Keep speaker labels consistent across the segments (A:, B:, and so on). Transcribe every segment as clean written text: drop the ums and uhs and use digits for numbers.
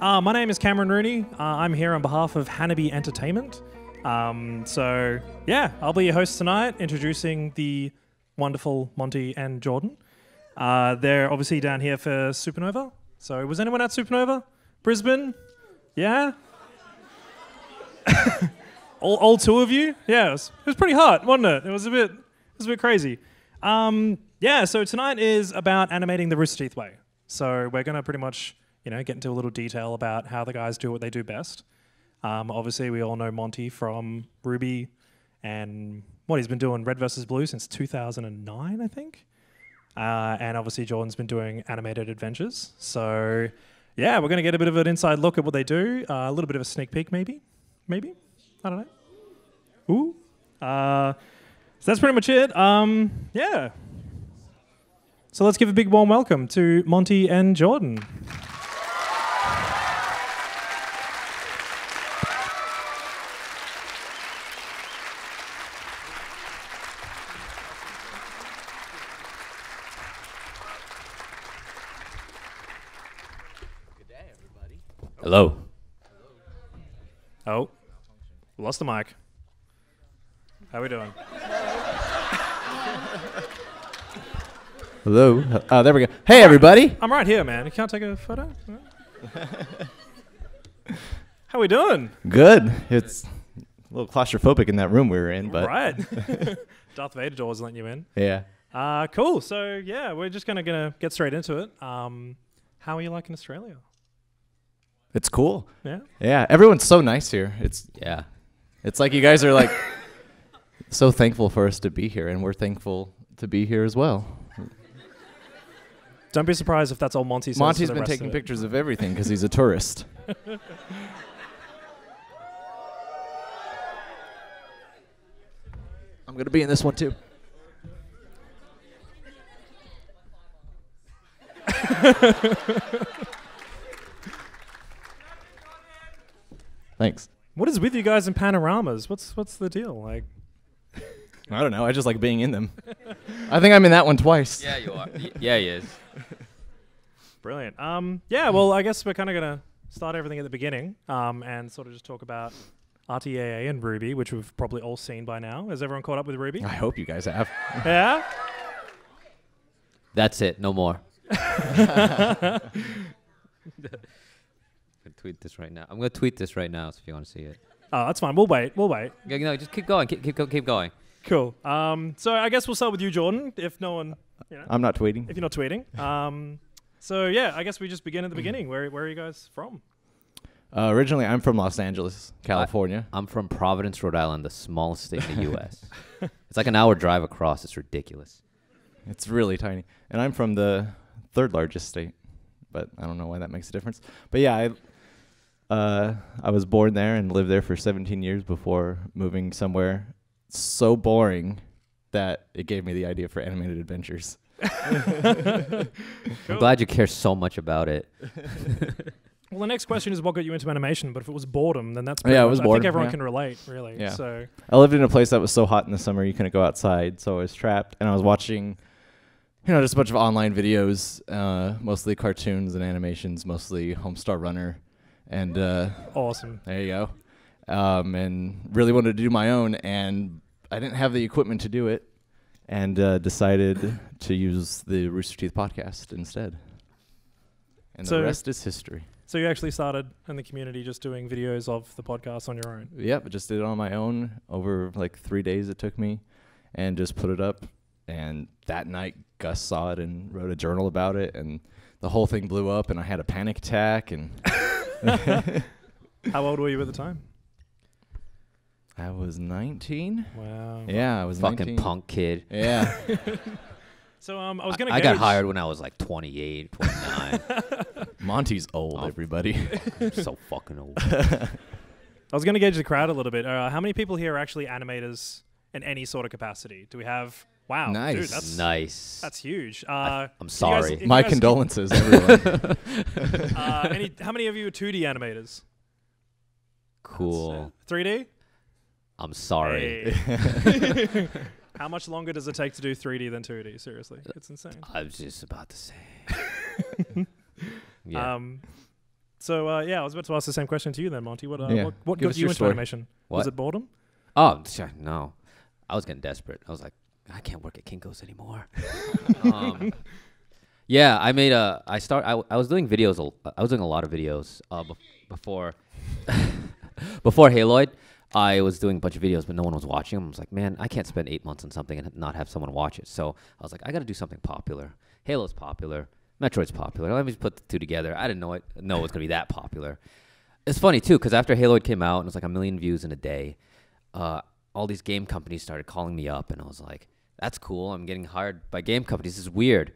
A: My name is Cameron Rooney. I'm here on behalf of Hanabee Entertainment. So, yeah, I'll be your host tonight, introducing the wonderful Monty and Jordan. They're obviously down here for Supernova. So, was anyone at Supernova? Brisbane? Yeah? all two of you? Yeah, it was pretty hot, wasn't it? It was a bit crazy. Yeah, so tonight is about animating the Rooster Teeth way. So we're going to pretty much, get into a little detail about how the guys do what they do best. Obviously, we all know Monty from RWBY and he's been doing Red vs. Blue since 2009, I think. And obviously, Jordan's been doing Animated Adventures. So, yeah, we're going to get a bit of an inside look at what they do. A little bit of a sneak peek, maybe. I don't know. Ooh. So that's pretty much it. Yeah. So let's give a big warm welcome to Monty and Jordan.
B: Good day, everybody.
C: Hello.
A: Oh, lost the mic. How we doing?
C: Hello. There we go. Hey, everybody.
A: I'm right here, man. You can't take a photo? How we doing?
C: Good. It's a little claustrophobic in that room we were in, but
A: Right. Darth Vader doors letting you in.
C: yeah.
A: Cool. So, yeah, we're just gonna get straight into it. How are you liking Australia?
C: It's cool.
A: Yeah?
C: Yeah. Everyone's so nice here. It's like you guys are like so thankful for us to be here, and we're thankful to be here as well.
A: Don't be surprised if that's all Monty says.
C: Monty's
A: for the
C: been
A: rest
C: taking
A: of it.
C: pictures of everything because he's a tourist. I'm going to be in this one too. Thanks.
A: What is with you guys in panoramas? What's the deal? Like,
C: I don't know. I just like being in them. I think I'm in that one twice.
B: Yeah, you are. Yeah, he is.
A: brilliant. Yeah, well, I guess we're kind of going to start everything at the beginning and sort of just talk about RTAA and RWBY, which we've probably all seen by now. Has everyone caught up with RWBY?
C: I hope you guys have.
A: Yeah?
B: That's it. No more. Tweet this right now. I'm gonna tweet this right now, so if you want to see it.
A: Oh, that's fine. We'll wait.
B: Yeah, no, just keep going. Keep going.
A: Cool. So I guess we'll start with you, Jordan, if no one,
C: I'm not tweeting.
A: if you're not tweeting. So yeah, I guess we just begin at the beginning. Where are you guys from?
C: Originally, I'm from Los Angeles, California.
B: I'm from Providence, Rhode Island, the smallest state in the U.S. It's like an hour drive across. It's ridiculous.
C: It's really tiny. And I'm from the third largest state, but I don't know why that makes a difference. But yeah, I was born there and lived there for 17 years before moving somewhere so boring that it gave me the idea for Animated Adventures.
B: I'm glad you care so much about it.
A: Well, the next question is what got you into animation, but if it was boredom, then that's
C: Yeah, it was
A: I think
C: boredom,
A: everyone
C: yeah.
A: can relate, really.
C: Yeah.
A: So
C: I lived in a place that was so hot in the summer you couldn't go outside, so I was trapped, and I was watching, just a bunch of online videos, mostly cartoons and animations, mostly Homestar Runner, and
A: awesome.
C: there you go. And really wanted to do my own, and I didn't have the equipment to do it, and decided to use the Rooster Teeth podcast instead. And
A: So-
C: the rest is history.
A: So you actually started in the community just doing videos of the podcast on your own?
C: Yep, I just did it on my own over like 3 days it took me, and just put it up. And that night, Gus saw it and wrote a journal about it, and the whole thing blew up, and I had a panic attack. And
A: How old were you at the time?
C: I was 19.
A: Wow.
C: Yeah, I was
B: Fucking
C: 19.
B: punk kid.
C: Yeah.
A: So I was going to
B: I got hired when I was like 28, 29.
C: Monty's old,
B: Oh.
C: everybody.
B: I'm so fucking old.
A: I was going to gauge the crowd a little bit. How many people here are actually animators in any sort of capacity? Do we have... Wow.
C: Nice.
A: Dude, that's
B: Nice.
A: That's huge.
B: I'm
A: can you guys-
B: sorry.
A: if you
C: My
A: guys-
C: condolences, everyone.
A: How many of you are 2D animators?
B: Cool.
A: 3D?
B: I'm sorry.
A: Hey. How much longer does it take to do 3D than 2D? Seriously, it's insane.
B: I was just about to say. Yeah.
A: So yeah, I was about to ask the same question to you then, Monty. What
C: Yeah.
A: what
C: Give
A: got
C: us
A: you
C: your
A: into
C: story.
A: animation?
B: What?
A: Was it boredom?
B: Oh, no. I was getting desperate. I was like, I can't work at Kinko's anymore. Yeah, I made I was doing videos. I was doing a lot of videos before before Haloid. I was doing a bunch of videos, but no one was watching them. I was like, man, I can't spend 8 months on something and not have someone watch it. So I was like, I got to do something popular. Halo's popular. Metroid's popular. Let me just put the two together. I didn't know it was going to be that popular. It's funny, too, because after Haloid came out, and it was like 1 million views in a day, all these game companies started calling me up, and I was like, that's cool. I'm getting hired by game companies. This is weird.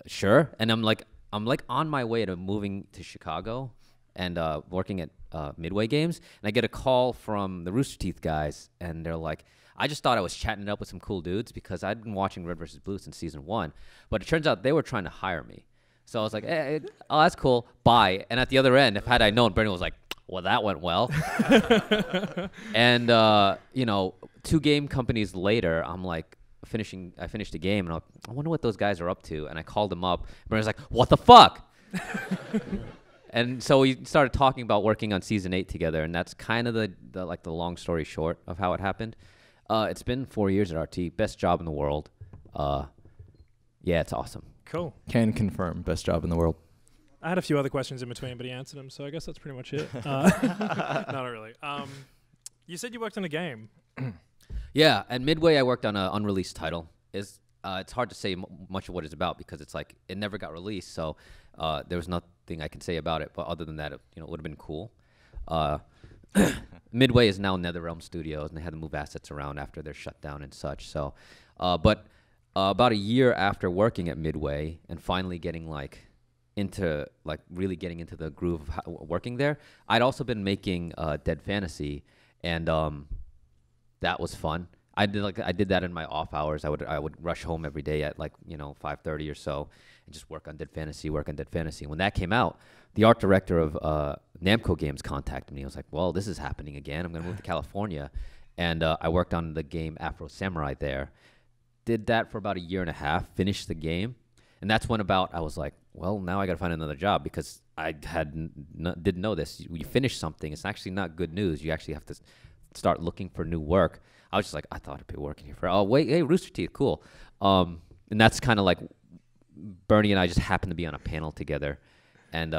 B: Sure. And I'm like on my way to moving to Chicago and working at Midway Games, and I get a call from the Rooster Teeth guys, and they're like, I just thought I was chatting it up with some cool dudes because I'd been watching Red vs. Blue since season 1, but it turns out they were trying to hire me. So I was like, hey, oh, that's cool, bye. And at the other end, if had I known, Brendan was like, well, that went well. And, 2 game companies later, I'm like, I finished the game, and I wonder what those guys are up to. And I called them up. Brendan's like, what the fuck? And so we started talking about working on season 8 together, and that's kind of the long story short of how it happened. It's been 4 years at RT, best job in the world. Yeah, it's awesome.
A: Cool.
C: Can confirm, best job in the world.
A: I had a few other questions in between, but he answered them, so I guess that's pretty much it. No, not really. You said you worked on a game.
B: Yeah, at Midway, I worked on an unreleased title. It's hard to say much of what it's about because it's like it never got released, so there was nothing I can say about it. But other than that, it would have been cool. Midway is now NetherRealm Studios, and they had to move assets around after their shutdown and such. So, but about a year after working at Midway and finally getting really getting into the groove of working there, I'd also been making Dead Fantasy, and that was fun. I did that in my off hours. I would rush home every day at 5:30 or so and just work on Dead Fantasy. When that came out, the art director of Namco Games contacted me. I was like, well, this is happening again. I'm going to move to California. And I worked on the game Afro Samurai there. Did that for about a year and a half, finished the game. And that's when I was like, well, now I got to find another job because I didn't know this. You finish something, it's actually not good news. You actually have to start looking for new work. I was just like, I thought I'd be working here for, oh, wait, hey, Rooster Teeth, cool. And that's kind of like Bernie and I just happened to be on a panel together. And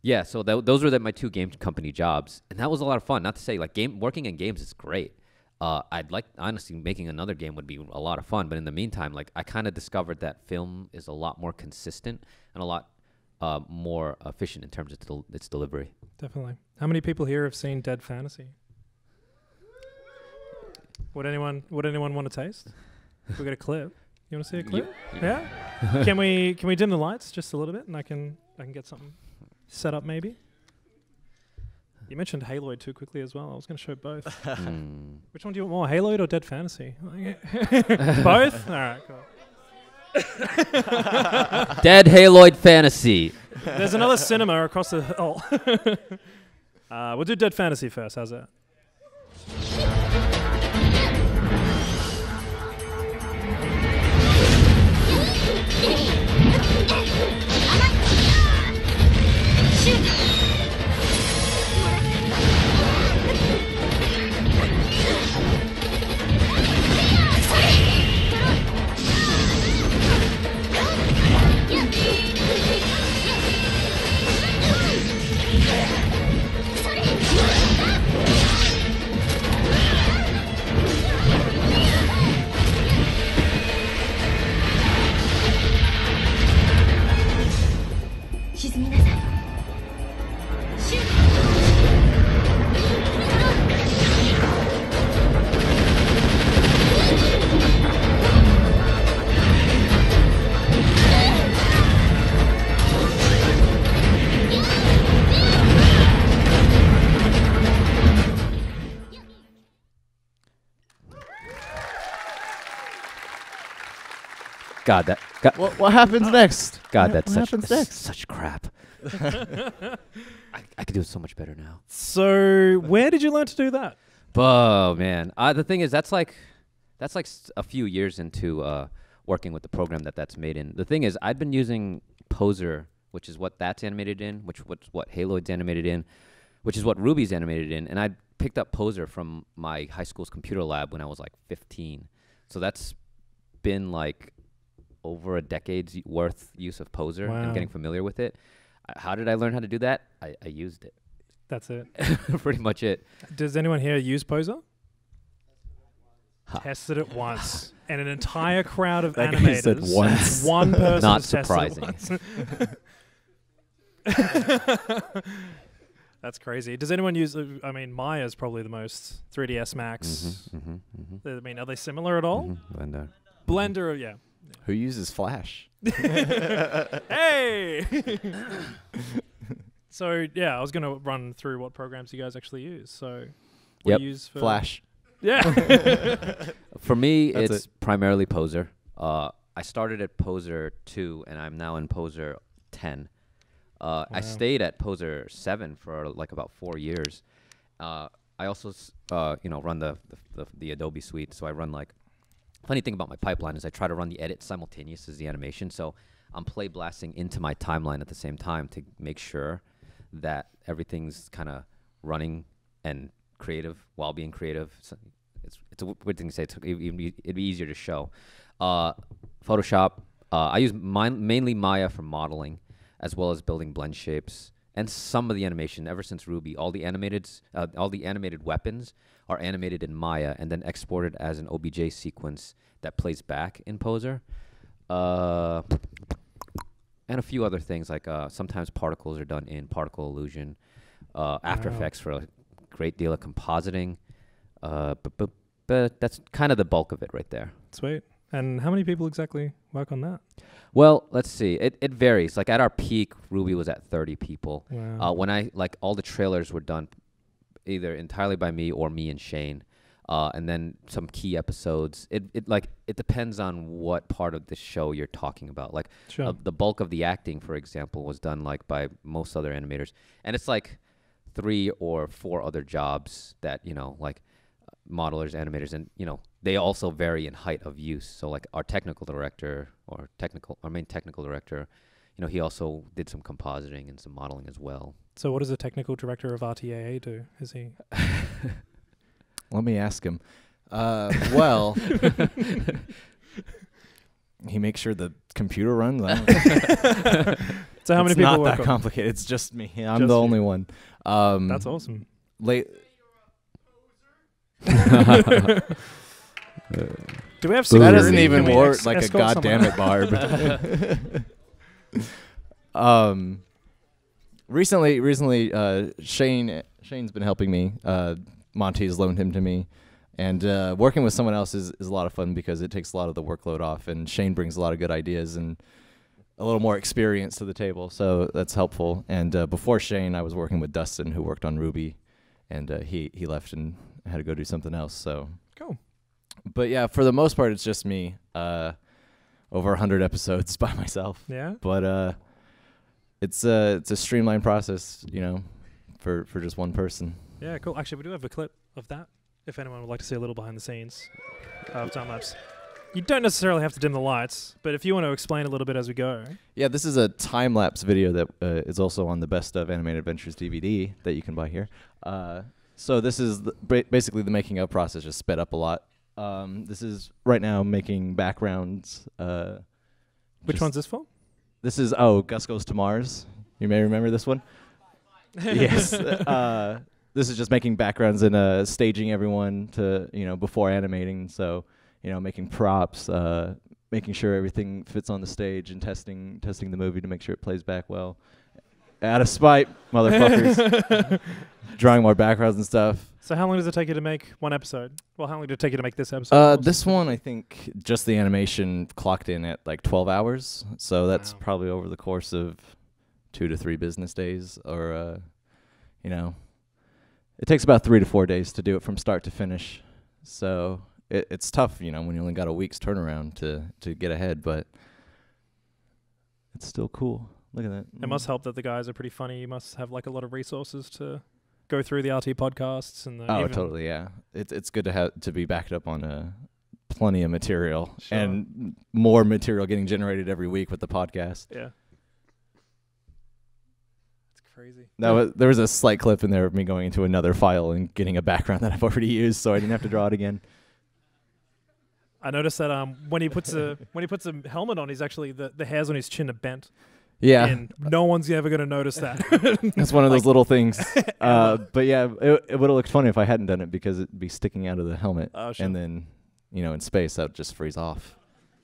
B: yeah, so those were my 2 game company jobs. And that was a lot of fun. Not to say, working in games is great. Honestly, making another game would be a lot of fun. But in the meantime, I kind of discovered that film is a lot more consistent and a lot more efficient in terms of its delivery.
A: Definitely. How many people here have seen Dead Fantasy? Would anyone want to taste? We got a clip. You want to see a clip? Yeah. Can we dim the lights just a little bit, and I can get something set up maybe? You mentioned Haloid too quickly as well. I was going to show both. Which one do you want more, Haloid or Dead Fantasy? Both? All right, cool.
B: Dead Haloid Fantasy.
A: There's another cinema across the hall. We'll do Dead Fantasy first. How's that?
B: God,
C: What happens next?
B: God, that's
C: what happens next?
B: such crap. I could do it so much better now.
A: So, where did you learn to do that?
B: Oh man, the thing is, that's like a few years into working with the program that's made in. The thing is, I'd been using Poser which is what that's animated in, what Haloid's animated in, which is what RWBY's animated in. And I picked up Poser from my high school's computer lab when I was like 15. So that's been like over a decade's worth use of Poser and getting familiar with it. How did I learn how to do that? I used it.
A: That's it.
B: Pretty much it.
A: Does anyone here use Poser? Tested it once. And an entire crowd of
C: That guy
A: animators.
C: said once.
A: One person
B: Not
A: has tested
B: surprising.
A: it once. That's crazy. Does anyone use? I mean, Maya's probably the most. 3ds Max. I mean, are they similar at all?
B: Blender.
A: Blender, yeah.
C: Who uses Flash?
A: Hey. So yeah, I was gonna run through what programs you guys actually use. So, what do you use for
C: Flash.
A: Yeah.
B: For me,
C: That's
B: it's primarily Poser. I started at Poser 2, and I'm now in Poser 10. I stayed at Poser 7 for like about 4 years. I also, run the Adobe suite. So I run like. Funny thing about my pipeline is I try to run the edit simultaneous as the animation. So I'm play blasting into my timeline at the same time to make sure that everything's kind of running and creative while being creative. So it's a weird thing to say. It'd be easier to show. Photoshop. I use mainly Maya for modeling, as well as building blend shapes and some of the animation. Ever since RWBY, all the animated weapons are animated in Maya and then exported as an OBJ sequence that plays back in Poser. And a few other things like sometimes particles are done in Particle Illusion. After Effects for a great deal of compositing. But that's kind of the bulk of it right there.
A: Sweet. And how many people exactly work on that?
B: Well, let's see. It varies. Like at our peak, RWBY was at 30 people.
A: Wow.
B: When all the trailers were done either entirely by me or me and Shane. And then some key episodes. It depends on what part of the show you're talking about. Like
A: Sure.
B: the bulk of the acting, for example, was done like by most other animators. And it's like 3 or 4 other jobs that, like modelers, animators, and, they also vary in height of use. So like our technical director our main technical director, he also did some compositing and some modeling as well.
A: So what does a technical director of RTAA do? Is he?
C: Let me ask him. Well, he makes sure the computer runs.
A: So how many
C: it's
A: people
C: not
A: work
C: that
A: on?
C: complicated. It's just me. I'm
A: Just
C: the
A: you.
C: only one.
A: That's awesome. Do we have
C: That
A: security?
C: doesn't even
A: Can we
C: work like a
A: escort someone
C: goddamn it, Barb. Recently, Shane's been helping me. Monty's loaned him to me. And working with someone else is a lot of fun because it takes a lot of the workload off, and Shane brings a lot of good ideas and a little more experience to the table, so that's helpful. And before Shane, I was working with Dustin, who worked on RWBY, and he left and had to go do something else. So
A: Cool.
C: But yeah, for the most part, it's just me. Over 100 episodes by myself.
A: Yeah.
C: But it's a streamlined process, for just one person.
A: Yeah, cool. Actually, we do have a clip of that, if anyone would like to see a little behind the scenes of time lapse. You don't necessarily have to dim the lights, but if you want to explain a little bit as we go.
C: Yeah, this is a time-lapse video that is also on the Best of Animated Adventures DVD that you can buy here. So this is basically the making of process, just sped up a lot. This is right now making backgrounds.
A: Which one's this for?
C: This is, Gus Goes to Mars. You may remember this one. Yes. This is just making backgrounds and staging everyone to, before animating. So, making props, making sure everything fits on the stage, and testing the movie to make sure it plays back well. Out of spite, motherfuckers. Drawing more backgrounds and stuff.
A: So how long does it take you to make one episode? Well, how long did it take you to make this episode?
C: This one, I think, just the animation clocked in at like 12 hours. So that's probably over the course of 2 to 3 business days, or, it takes about 3 to 4 days to do it from start to finish. So it's tough, when you only got a week's turnaround to get ahead, but it's still cool. Look at that.
A: It must help that the guys are pretty funny. You must have like a lot of resources to go through the RT podcasts and the
C: Totally, yeah. It's good to be backed up on plenty of material.
A: Sure.
C: And more material getting generated every week with the podcast.
A: Yeah. crazy.
C: There was a slight clip in there of me going into another file and getting a background that I've already used, so I didn't have to draw it again.
A: I noticed that when he puts a helmet on, he's actually the hairs on his chin are bent.
C: Yeah,
A: And no one's ever gonna notice that.
C: that's one of those little things. But yeah, it would have looked funny if I hadn't done it because it'd be sticking out of the helmet,
A: Oh, sure.
C: and then in space that would just freeze off.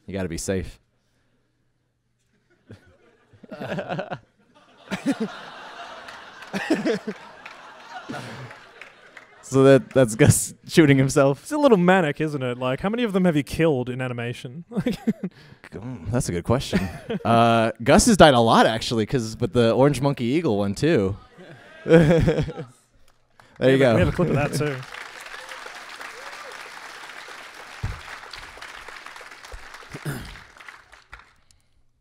C: You got to be safe. So that's Gus shooting himself.
A: It's a little manic, isn't it? Like, how many of them have you killed in animation?
C: That's a good question. Gus has died a lot, actually, but the Orange Monkey Eagle one, too. There you go.
A: We have a clip of that, too.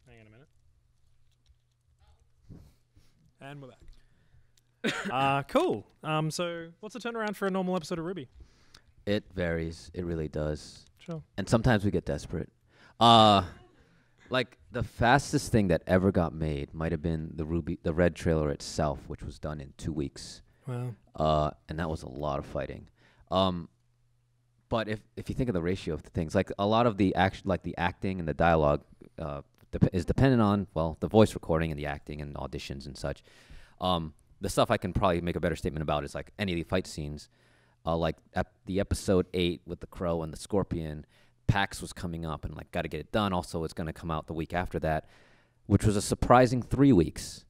A: Hang on a minute. And we're back. Cool. So what's the turnaround for a normal episode of RWBY?
B: It varies. It really does.
A: Sure.
B: And sometimes we get desperate. Like the fastest thing that ever got made might have been the Red trailer itself, which was done in 2 weeks.
A: Wow.
B: And that was a lot of fighting. But if you think of the ratio of the things, like a lot of the acting and the dialogue is dependent on the voice recording and the acting and auditions and such. The stuff I can probably make a better statement about is like any of the fight scenes, like the episode 8 with the crow and the scorpion. PAX was coming up and like got to get it done. Also, it's going to come out the week after that, which was a surprising 3 weeks,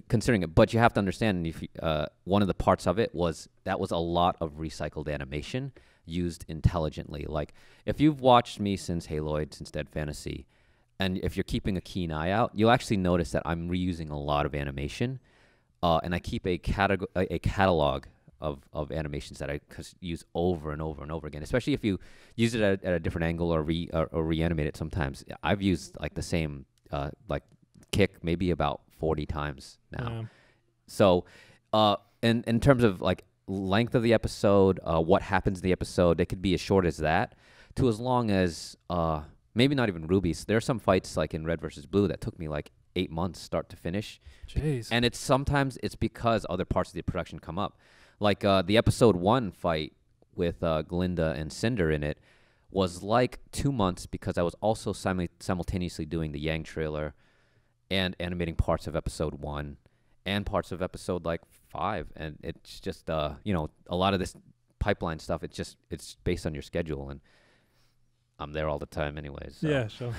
B: considering it. But you have to understand, one of the parts of it was that was a lot of recycled animation used intelligently. Like if you've watched me since Haloid, since Dead Fantasy, and if you're keeping a keen eye out, you'll actually notice that I'm reusing a lot of animation, and I keep a catalog of animations that I use over and over and over again. Especially if you use it at a different angle or reanimate it. Sometimes I've used like the same kick maybe about 40 times now.
A: Yeah.
B: So, in terms of like length of the episode, what happens in the episode, it could be as short as that to as long as maybe not even RWBY. There are some fights like in Red versus Blue that took me like 8 months start to finish.
A: Jeez.
B: And sometimes it's because other parts of the production come up. Like the episode 1 fight with Glinda and Cinder in it was like 2 months because I was also simultaneously doing the Yang trailer and animating parts of episode 1 and parts of episode like 5. And it's just, a lot of this pipeline stuff, it's based on your schedule. And I'm there all the time anyways. So.
A: Yeah, sure.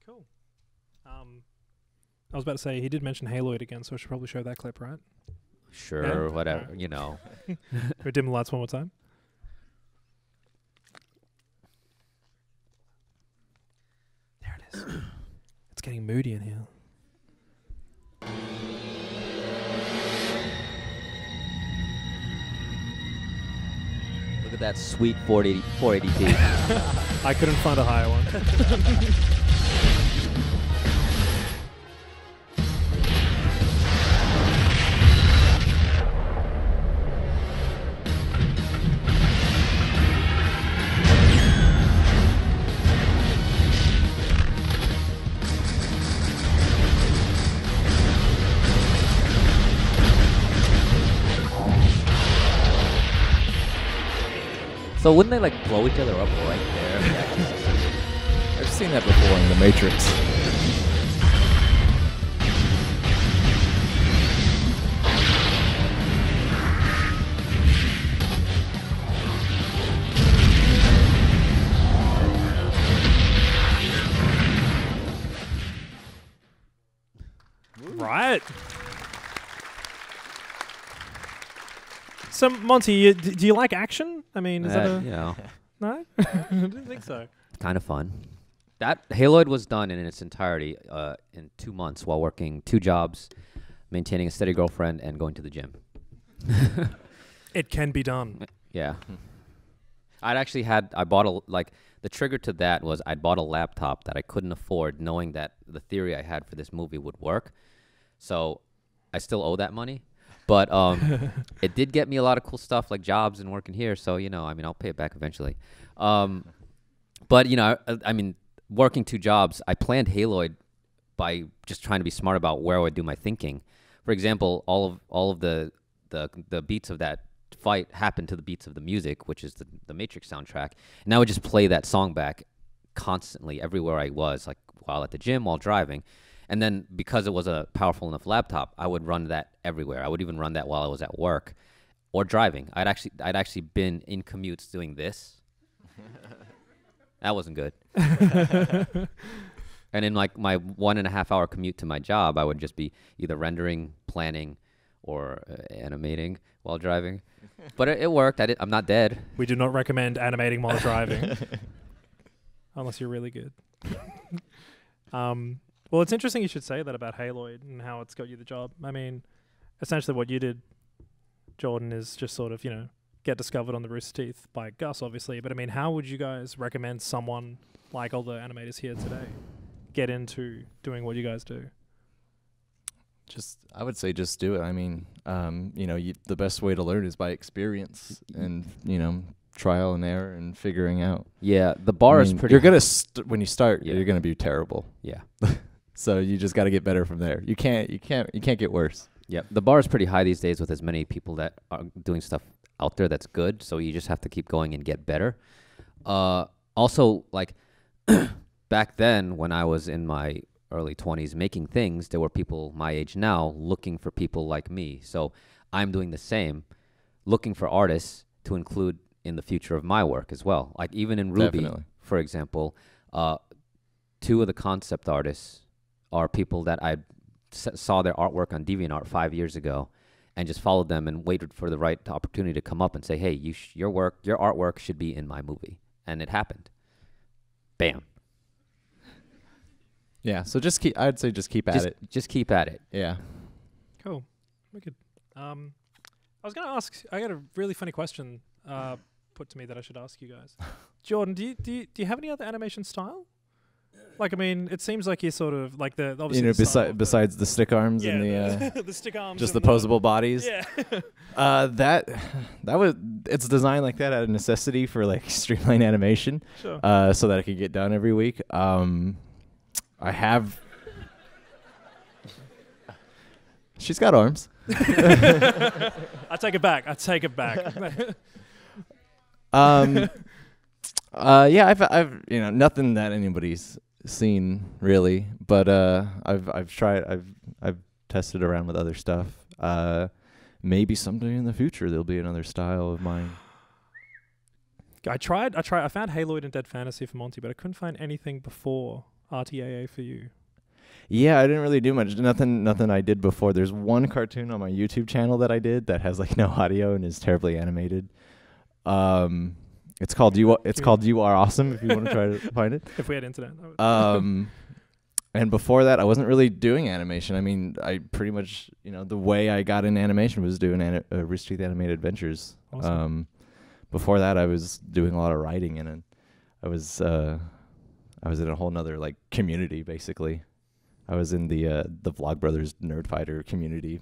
A: Cool. I was about to say, he did mention Haloid again, so I should probably show that clip, right?
B: Sure,
A: Yeah?
B: whatever,
A: Can we dim the lights one more time? There it is. It's getting moody in here.
B: Look at that sweet 480p.
A: I couldn't find a higher one.
B: So wouldn't they like blow each other up right there?
C: I've seen that before in The Matrix.
A: Right. So, Monty, do you like action? I mean, is that a...
B: Yeah.
A: No? I didn't think so.
B: Kind of fun. That Haloid was done in its entirety in 2 months while working 2 jobs, maintaining a steady girlfriend, and going to the gym.
A: It can be done.
B: Yeah. The trigger to that was I'd bought a laptop that I couldn't afford, knowing that the theory I had for this movie would work. So I still owe that money. But it did get me a lot of cool stuff like jobs and working here. So, I'll pay it back eventually. But, working 2 jobs, I planned Haloid by just trying to be smart about where I would do my thinking. For example, all of the beats of that fight happened to the beats of the music, which is the Matrix soundtrack, and I would just play that song back constantly everywhere I was, like while at the gym, while driving. And then because it was a powerful enough laptop, I would run that everywhere. I would even run that while I was at work or driving. I'd actually been in commutes doing this. That wasn't good. And in like my 1.5 hour commute to my job, I would just be either rendering, planning, or animating while driving. But it worked. I'm not dead.
A: We do not recommend animating while driving. Unless you're really good. Well, it's interesting you should say that about Haloid and how it's got you the job. I mean, essentially what you did, Jordan, is just sort of, get discovered on the Rooster Teeth by Gus, obviously. But I mean, how would you guys recommend someone like all the animators here today get into doing what you guys do?
C: I would say just do it. I mean, the best way to learn is by experience and, trial and error and figuring out.
B: Yeah, the bar is pretty.
C: You're gonna when you start,
B: Yeah.
C: you're gonna be terrible.
B: Yeah.
C: So you just got to get better from there. You can't get worse.
B: Yeah, the bar is pretty high these days with as many people that are doing stuff out there that's good. So you just have to keep going and get better. Also, like back then when I was in my early 20s making things, there were people my age now looking for people like me. So I'm doing the same, looking for artists to include in the future of my work as well. Like even in RWBY,
C: Definitely.
B: for example, 2 of the concept artists are people that I saw their artwork on DeviantArt 5 years ago and just followed them and waited for the right opportunity to come up and say, hey, your artwork should be in my movie. And it happened. Bam.
C: Yeah. So I'd say just keep at it.
B: Just keep at it.
C: Yeah.
A: Cool. Wicked. I was going to ask, I got a really funny question put to me that I should ask you guys. Jordan, do you have any other animation style? Like, I mean, it seems like you're sort of like the obviously the style,
C: besides the stick arms and the
A: the stick arms,
C: just the
A: and
C: posable bodies.
A: Yeah.
C: It's designed like that out of necessity for like streamline animation,
A: Sure.
C: so that it could get done every week. I have. She's got arms.
A: I take it back.
C: Yeah, I've nothing that anybody's seen really, but I've tried. I've tested around with other stuff. Maybe someday in the future there'll be another style of mine.
A: I found Haloid and Dead Fantasy for Monty, but I couldn't find anything before RTAA for you.
C: Yeah, I didn't really do much. Nothing I did before. There's one cartoon on my YouTube channel that I did that has like no audio and is terribly animated. It's called You Are Awesome if you want to try to find it.
A: If we had internet.
C: And before that, I wasn't really doing animation. I mean, I pretty much, the way I got into animation was doing Rooster Teeth Animated Adventures.
A: Awesome.
C: Before that, I was doing a lot of writing, and I was in a whole nother like community basically. I was in the Vlogbrothers Nerd Fighter community.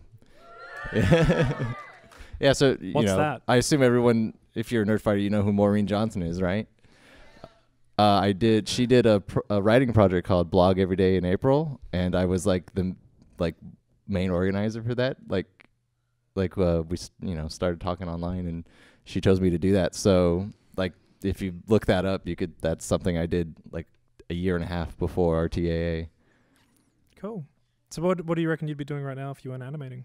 C: Yeah, so
A: What's that?
C: I assume everyone, if you're a nerd fighter, you know who Maureen Johnson is, right? She did a writing project called Blog Every Day in April, and I was like the main organizer for that. We started talking online, and she chose me to do that. So like if you look that up, that's something I did like a year and a half before RTAA.
A: Cool. So what do you reckon you'd be doing right now if you weren't animating?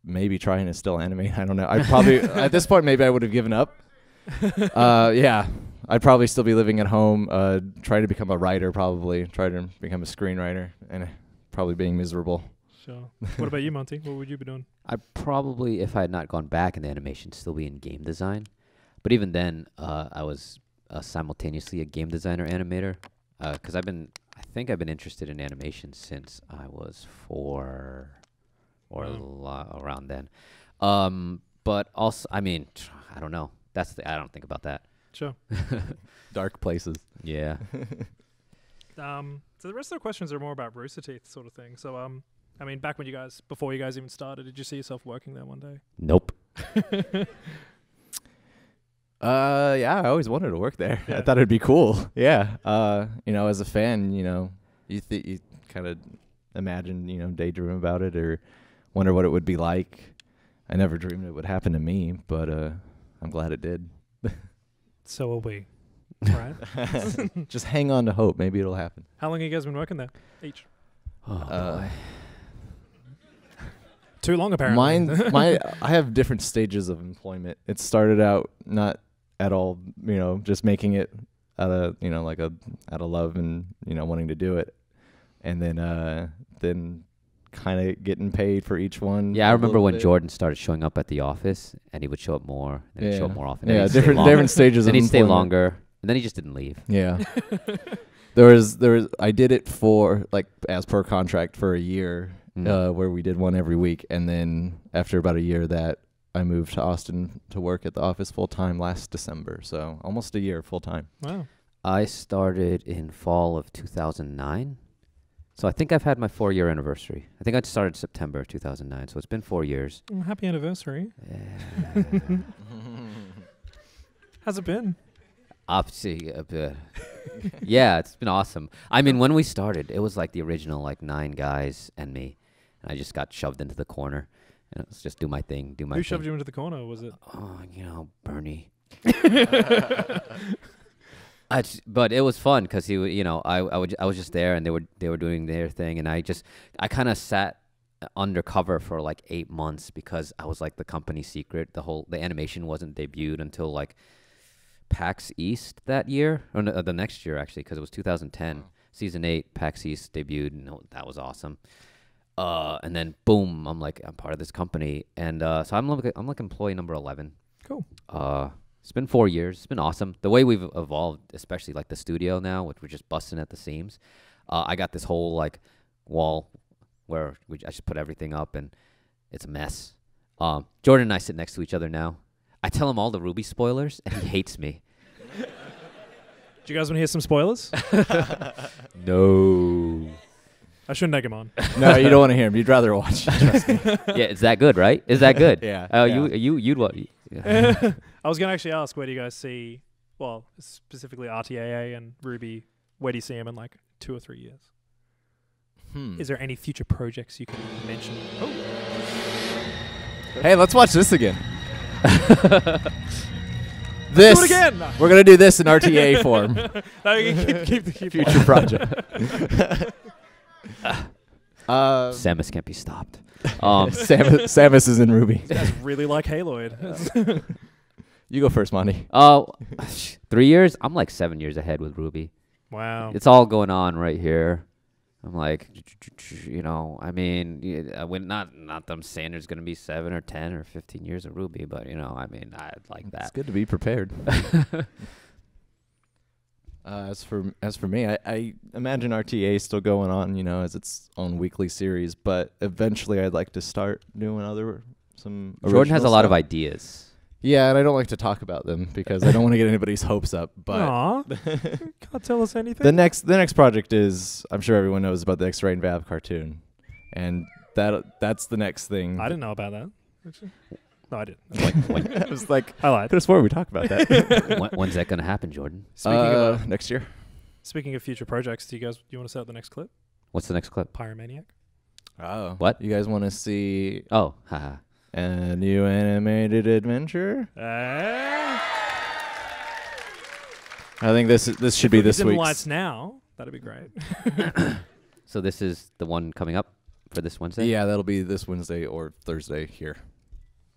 C: Maybe trying to still animate. I don't know. I probably at this point maybe I would have given up. Yeah, I'd probably still be living at home, trying to become a writer, probably try to become a screenwriter, and probably being miserable.
A: Sure. What about you, Monty? What would you be doing?
B: I'd probably, if I had not gone back into animation, still be in game design. But even then, I was simultaneously a game designer animator, because I think I've been interested in animation since I was 4 or around then. But also, I mean, I don't know. I don't think about that.
A: Sure.
C: Dark places.
B: Yeah.
A: So the rest of the questions are more about Rooster Teeth sort of thing. So, I mean, before you guys even started, did you see yourself working there one day?
B: Nope.
C: Yeah, I always wanted to work there.
A: Yeah.
C: I thought it'd be cool. Yeah. As a fan, you kind of imagine, daydream about it or wonder what it would be like. I never dreamed it would happen to me, but I'm glad it did.
A: So will we. Right?
C: Just hang on to hope. Maybe it'll happen.
A: How long have you guys been working there each?
B: Oh,
A: Too long, apparently.
C: I have different stages of employment. It started out not at all, just making it out of, out of love and, wanting to do it. And then kind of getting paid for each one.
B: yeah, I remember when
C: bit.
B: Jordan started showing up at the office, and he would show up more, and he'd show up more often.
C: Yeah,
B: then he'd stay
C: different
B: longer.
C: stages
B: Then
C: of
B: he'd stay
C: employment.
B: longer, and then he just didn't leave.
C: Yeah. there was I did it for as per contract for a year, where we did one every week, and then after about a year that I moved to Austin to work at the office full time last December. So almost a year full time.
A: Wow.
B: I started in fall of 2009. So I think I've had my 4-year anniversary. I think I started September 2009, so it's been 4 years.
A: Happy anniversary.
B: Yeah.
A: How's it been?
B: Obviously, yeah, it's been awesome. I mean, when we started, it was like the original 9 guys and me, and I just got shoved into the corner, and it was just do my thing, do my
A: Who
B: thing.
A: shoved you into the corner? Was it?
B: Oh, Bernie. But it was fun because I was just there, and they were doing their thing, and I kind of sat undercover for 8 months because I was the company secret. The animation wasn't debuted until PAX East that year, or no, the next year actually, because it was 2010. Season 8, PAX East debuted, and that was awesome. And then boom, I'm part of this company, and so I'm employee number 11.
A: Cool.
B: It's been 4 years. It's been awesome. The way we've evolved, especially the studio now, which we're just busting at the seams. I got this whole wall where I just put everything up, and it's a mess. Jordan and I sit next to each other now. I tell him all the RWBY spoilers, and he hates me.
A: Do you guys want to hear some spoilers?
B: No.
A: I shouldn't egg him on.
C: No, you don't want to hear him. You'd rather watch. Trust me.
B: Yeah, it's that good, right? Is that good?
C: Yeah.
B: Oh,
C: yeah.
B: you'd what? Yeah.
A: I was going to actually ask, where do you guys see, well, specifically RTAA and RWBY, where do you see them in 2 or 3 years? Is there any future projects you can mention? Oh.
C: Hey, let's watch this again.
A: Do it again! No.
C: We're gonna do this in RTA form.
A: No, you can keep the
C: Future project.
B: Samus can't be stopped.
C: Samus is in RWBY.
A: You guys really like Haloid.
C: You go first, Monty.
B: Oh, 3 years? I'm 7 years ahead with RWBY.
A: Wow.
B: It's all going on right here. I'm I mean, not that I'm saying there's going to be 7 or 10 or 15 years of RWBY, but, I'd like that.
C: It's good to be prepared. As for me, I imagine RTA still going on, as its own weekly series, but eventually I'd like to start doing some
B: Jordan has a
C: original
B: lot of
C: stuff.
B: ideas.
C: Yeah, and I don't like to talk about them because I don't want to get anybody's hopes up. But
A: Aw. Can't tell us anything.
C: the next project is, I'm sure everyone knows about the X-Ray and Vav cartoon, and that's the next thing.
A: I didn't know about that. Actually. No, I didn't.
C: It was I
A: lied.
C: could have sworn we talked about that.
B: When's that going to happen, Jordan?
C: Next year.
A: Speaking of future projects, do you want to set up the next clip?
B: What's the next clip?
A: Pyromaniac.
C: Oh,
B: What?
C: You guys want to see
B: Oh, haha.
C: a new animated adventure?
A: Eh?
C: I think this should be this
A: It's in
C: week's.
A: lights now. That'd be great.
B: So this is the one coming up for this Wednesday?
C: Yeah, that'll be this Wednesday or Thursday here.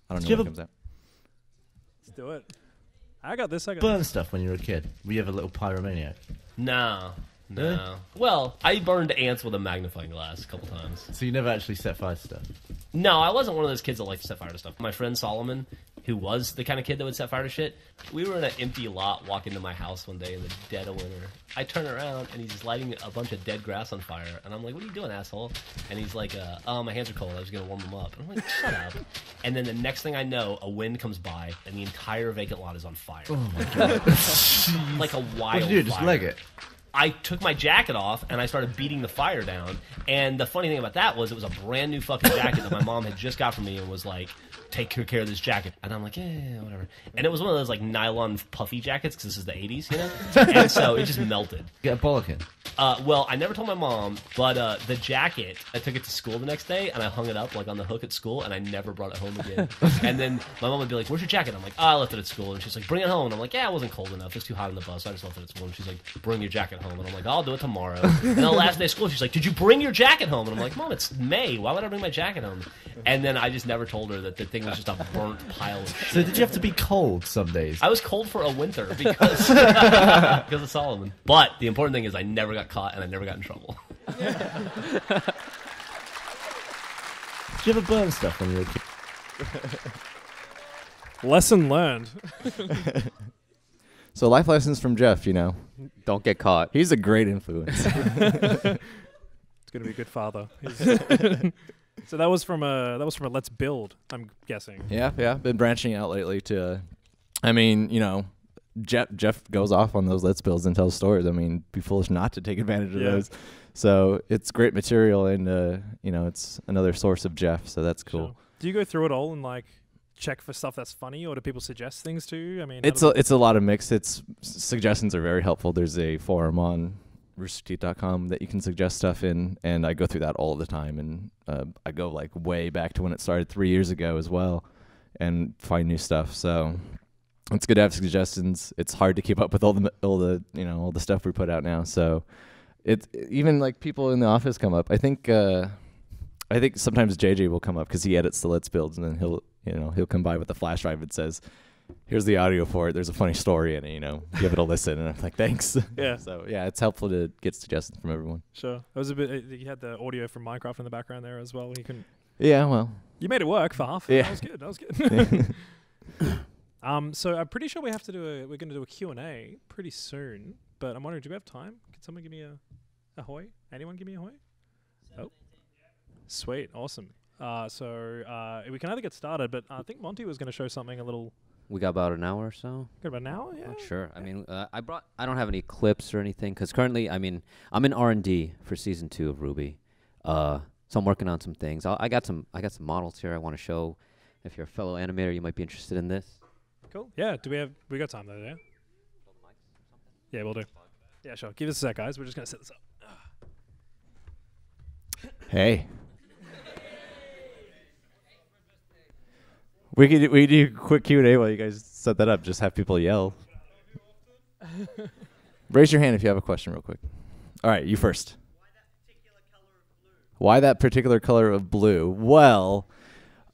C: I don't
D: Did
C: know
D: you
C: when it
D: ever
C: comes out.
A: Let's do it. I got this.
D: burn stuff when you were a kid? Were you ever a little pyromaniac?
E: No.
D: Really?
E: Well, I burned ants with a magnifying glass a couple times.
D: So you never actually set fire to stuff?
E: No, I wasn't one of those kids that liked to set fire to stuff. My friend Solomon, who was the kind of kid that would set fire to shit, we were in an empty lot walking to my house one day in the dead of winter. I turn around and he's lighting a bunch of dead grass on fire. And I'm like, what are you doing, asshole? And he's like, oh, my hands are cold. I was going to warm them up. And I'm like, shut up. And then the next thing I know, a wind comes by and the entire vacant lot is on fire.
D: Oh my god.
E: Like a wild
D: What did you do? Just
E: fire.
D: leg it?
E: I took my jacket off and I started beating the fire down. And the funny thing about that was it was a brand new fucking jacket that my mom had just got for me and was like, take good care of this jacket. And I'm like, yeah, whatever. And it was one of those like nylon puffy jackets because this is the 80s, you know? And so it just melted.
D: Get a bollocking.
E: Well, I never told my mom, but the jacket, I took it to school the next day and I hung it up like on the hook at school and I never brought it home again. And then my mom would be like, where's your jacket? I'm like, oh, I left it at school. And she's like, bring it home. And I'm like, yeah, it wasn't cold enough. It was too hot on the bus. So I just left it at school. And she's like, bring your jacket home. And I'm like, I'll do it tomorrow. And then the last day of school, she's like, did you bring your jacket home? And I'm like, Mom, it's May. Why would I bring my jacket home? And then I just never told her that the thing was just a burnt pile of shit.
D: So did you have to be cold some days?
E: I was cold for a winter because because of Solomon. But the important thing is I never got caught and I never got in trouble.
D: Did you ever burn stuff when you were a kid?
A: Lesson learned.
C: So life lessons from Jeff, you know.
B: Don't get caught.
C: He's a great influence.
A: It's gonna be a good father. So that was from a Let's Build, I'm guessing.
C: Yeah. Been branching out lately to, I mean, you know, Jeff goes off on those Let's Builds and tells stories. I mean, be foolish not to take advantage of those. So it's great material, and you know, it's another source of Jeff. So that's cool.
A: Sure. Do you go through it all and like check for stuff that's funny, or do people suggest things to you? I mean,
C: It's a lot of mix. Suggestions are very helpful. There's a forum on roosterteeth.com that you can suggest stuff in, and I go through that all the time. And I go like way back to when it started 3 years ago as well, and find new stuff. So it's good to have suggestions. It's hard to keep up with all the stuff we put out now. So it's even like people in the office come up. I think sometimes JJ will come up because he edits the Let's Builds, and then he'll come by with a flash drive and says, here's the audio for it. There's a funny story in it, you know, give it a listen. And I'm like, thanks.
A: Yeah.
C: So yeah, it's helpful to get suggestions from everyone.
A: Sure. It was a bit. You had the audio from Minecraft in the background there as well. You can.
C: Yeah. Well.
A: You made it work for half.
C: Yeah.
A: That was good. So I'm pretty sure we're going to do a Q&A pretty soon. But I'm wondering, do we have time? Can someone give me a hoy? Anyone give me a hoy? Oh. Sweet. Awesome. So we can either get started, but I think Monty was going to show something a little.
B: We got about an hour or so.
A: Got about an hour, yeah.
B: Not sure. I mean, I don't have any clips or anything because currently, I mean, I'm in R&D for season 2 of RWBY. So I'm working on some things. I got some models here I want to show. If you're a fellow animator, you might be interested in this.
A: Cool. Yeah. We got time though? Yeah. Yeah, we'll do. Yeah, sure. Give us a sec, guys. We're just gonna set this up.
C: Hey. We could do a quick Q&A while you guys set that up. Just have people yell. Raise your hand if you have a question real quick. All right, you first. Why that particular color of blue? Well,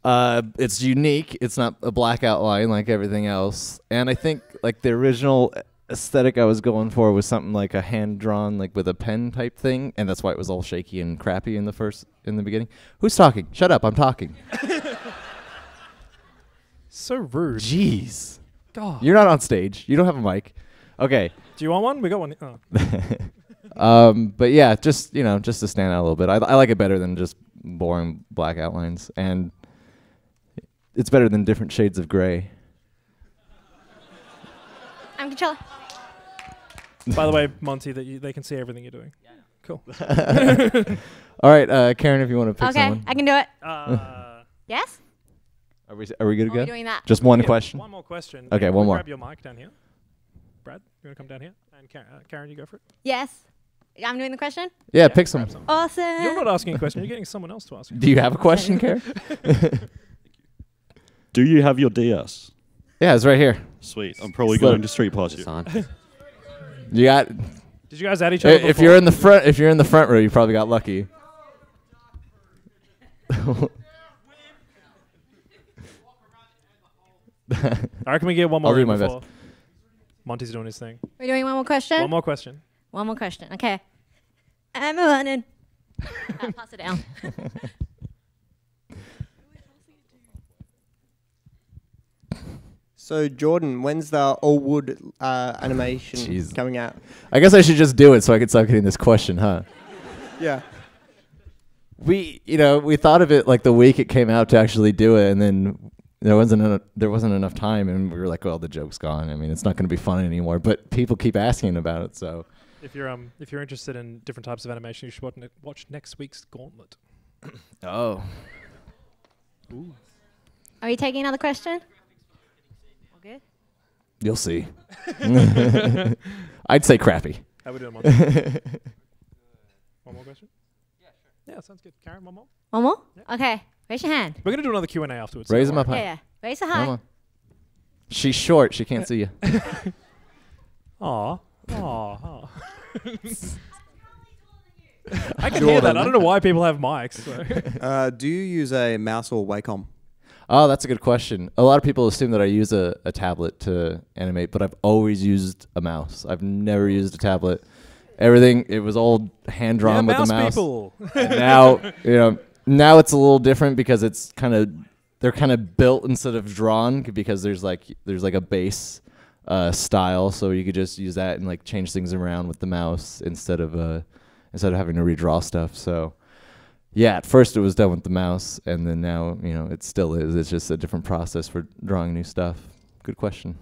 C: it's unique. It's not a black outline like everything else. And I think like the original aesthetic I was going for was something like a hand-drawn, like with a pen type thing. And that's why it was all shaky and crappy in the beginning. Who's talking? Shut up, I'm talking.
A: So rude.
C: Jeez.
A: God.
C: You're not on stage. You don't have a mic. Okay.
A: Do you want one? We got one. Oh.
C: But yeah, just to stand out a little bit. I like it better than just boring black outlines, and it's better than different shades of gray.
F: I'm controller.
A: By the way, Monty, they can see everything you're doing. Yeah. Cool.
C: All right, Karen, if you want to pick someone.
F: Okay, I can do it. Yes?
C: Are we good to
F: Are
C: go?
F: we doing that?
C: Just one question.
A: One more question.
C: Okay,
A: Yeah,
C: one more.
A: Grab your mic down here. Brad, you want to come down here? And Karen, you go for it.
F: Yes. I'm doing the question?
C: Yeah, pick someone.
F: Awesome.
A: You're not asking a question. You're getting someone else to ask you.
C: Do you have a question, Karen?
G: Do you have your DS?
C: Yeah, it's right here.
G: Sweet. I'm probably
C: Slow.
G: going to street pass you.
B: It's on.
C: You got.
A: Did you guys add each other?
C: If you're in the front row, you probably got lucky.
A: I reckon we get one more.
C: I'll do
A: in
C: my
A: before Monty's doing his thing.
F: We're doing one more question?
A: One more question.
F: One more question. Okay. I'm running. I'll pass it down.
H: So, Jordan, when's the all wood animation
C: Jeez.
H: coming out?
C: I guess I should just do it so I can stop getting this question, huh?
H: Yeah.
C: We thought of it like the week it came out to actually do it, and then there wasn't enough time, and we were like, well, the joke's gone. I mean, it's not going to be fun anymore. But people keep asking about it, so
A: If you're interested in different types of animation, you should watch next week's Gauntlet.
C: Oh.
F: Are you taking another question? All good.
C: You'll see. I'd say crappy.
A: How we doing, One more question? Yeah, sure. Yeah, sounds good. Karen, one more?
F: One more?
A: Yeah.
F: Okay. Raise your hand.
A: We're going to do another Q&A afterwards.
C: Raise
A: so
C: them up
A: don't
C: high.
F: Yeah. Raise a
C: Come
F: high.
C: on. She's short. She can't see you.
A: worry. Aw. Aw. I can hear that. I don't know why people have mics. So.
H: Do you use a mouse or Wacom?
C: Oh, that's a good question. A lot of people assume that I use a tablet to animate, but I've always used a mouse. I've never used a tablet. Everything, it was all hand drawn with the mouse.
A: People.
C: Now, now it's a little different because it's they're kind of built instead of drawn because there's like a base style, so you could just use that and like change things around with the mouse instead of having to redraw stuff. So yeah, at first it was done with the mouse, and then now it still is. It's just a different process for drawing new stuff. Good question.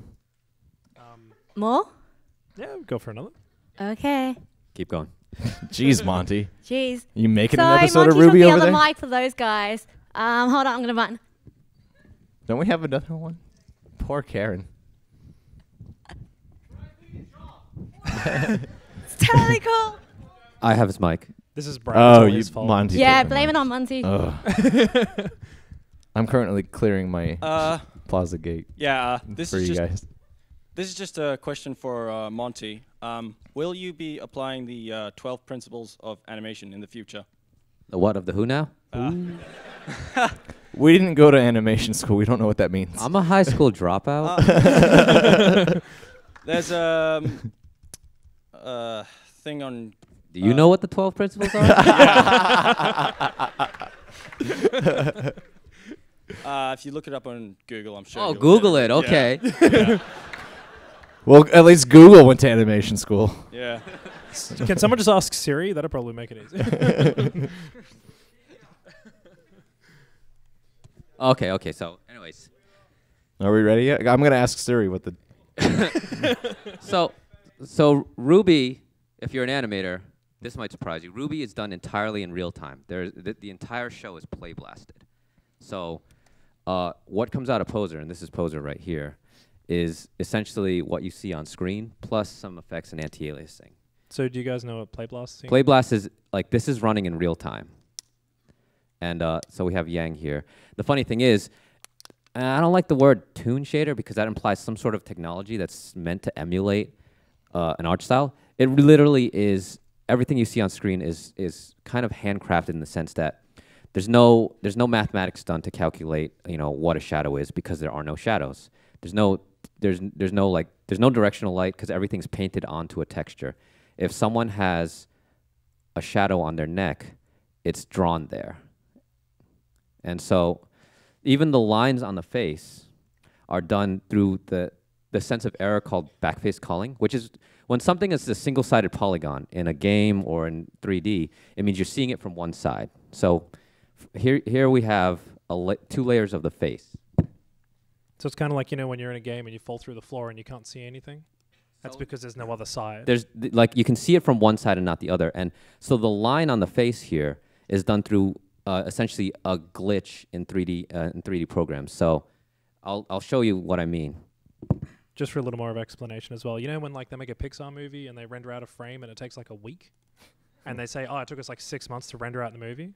F: More?
A: Yeah, go for another.
F: Okay.
B: Keep going.
C: Jeez, Monty.
F: Jeez.
C: You making
F: Sorry,
C: an episode of
F: Monty took
C: RWBY
F: the
C: over
F: other
C: there?
F: mic for those guys. Hold on, I'm gonna button.
C: Don't we have another one? Poor Karen.
F: It's totally cool.
B: I have his mic.
A: This is Brad.
C: Oh, you Monty.
F: Yeah,
C: took the
F: blame
C: mic.
F: it on Monty.
C: Ugh. I'm currently clearing my plaza gate
I: This
C: for
I: is
C: you
I: just
C: guys.
I: this is just a question for Monty. Will you be applying the 12 principles of animation in the future?
B: The what of the who now?
C: We didn't go to animation school. We don't know what that means.
B: I'm a high school dropout.
I: There's a thing on.
B: Do you know what the 12 principles are?
I: If you look it up on Google, I'm sure.
B: Oh,
I: you'll
B: Google
I: get
B: it. Okay.
I: Yeah.
C: Well, at least Google went to animation school.
I: Yeah.
A: Can someone just ask Siri? That'll probably make it easy.
B: Okay. So, anyways.
C: Are we ready yet? I'm gonna ask Siri what the.
B: So RWBY, if you're an animator, this might surprise you. RWBY is done entirely in real time. The entire show is play blasted. So what comes out of Poser, and this is Poser right here, is essentially what you see on screen plus some effects and anti-aliasing.
A: So do you guys know what Play Blast is?
B: Play Blast is like this is running in real time. And so we have Yang here. The funny thing is, I don't like the word toon shader because that implies some sort of technology that's meant to emulate an art style. It literally is everything you see on screen is kind of handcrafted in the sense that there's no mathematics done to calculate what a shadow is because there are no shadows. There's no directional light because everything's painted onto a texture. If someone has a shadow on their neck, it's drawn there. And so even the lines on the face are done through the sense of error called backface culling, which is when something is a single-sided polygon in a game or in 3D, it means you're seeing it from one side. So here we have two layers of the face.
A: So it's kind of like, when you're in a game and you fall through the floor and you can't see anything. That's because there's no other side.
B: There's like you can see it from one side and not the other. And so the line on the face here is done through essentially a glitch in 3D programs. So I'll show you what I mean.
A: Just for a little more of explanation as well. When they make a Pixar movie and they render out a frame and it takes like a week, and they say, it took us like 6 months to render out the movie.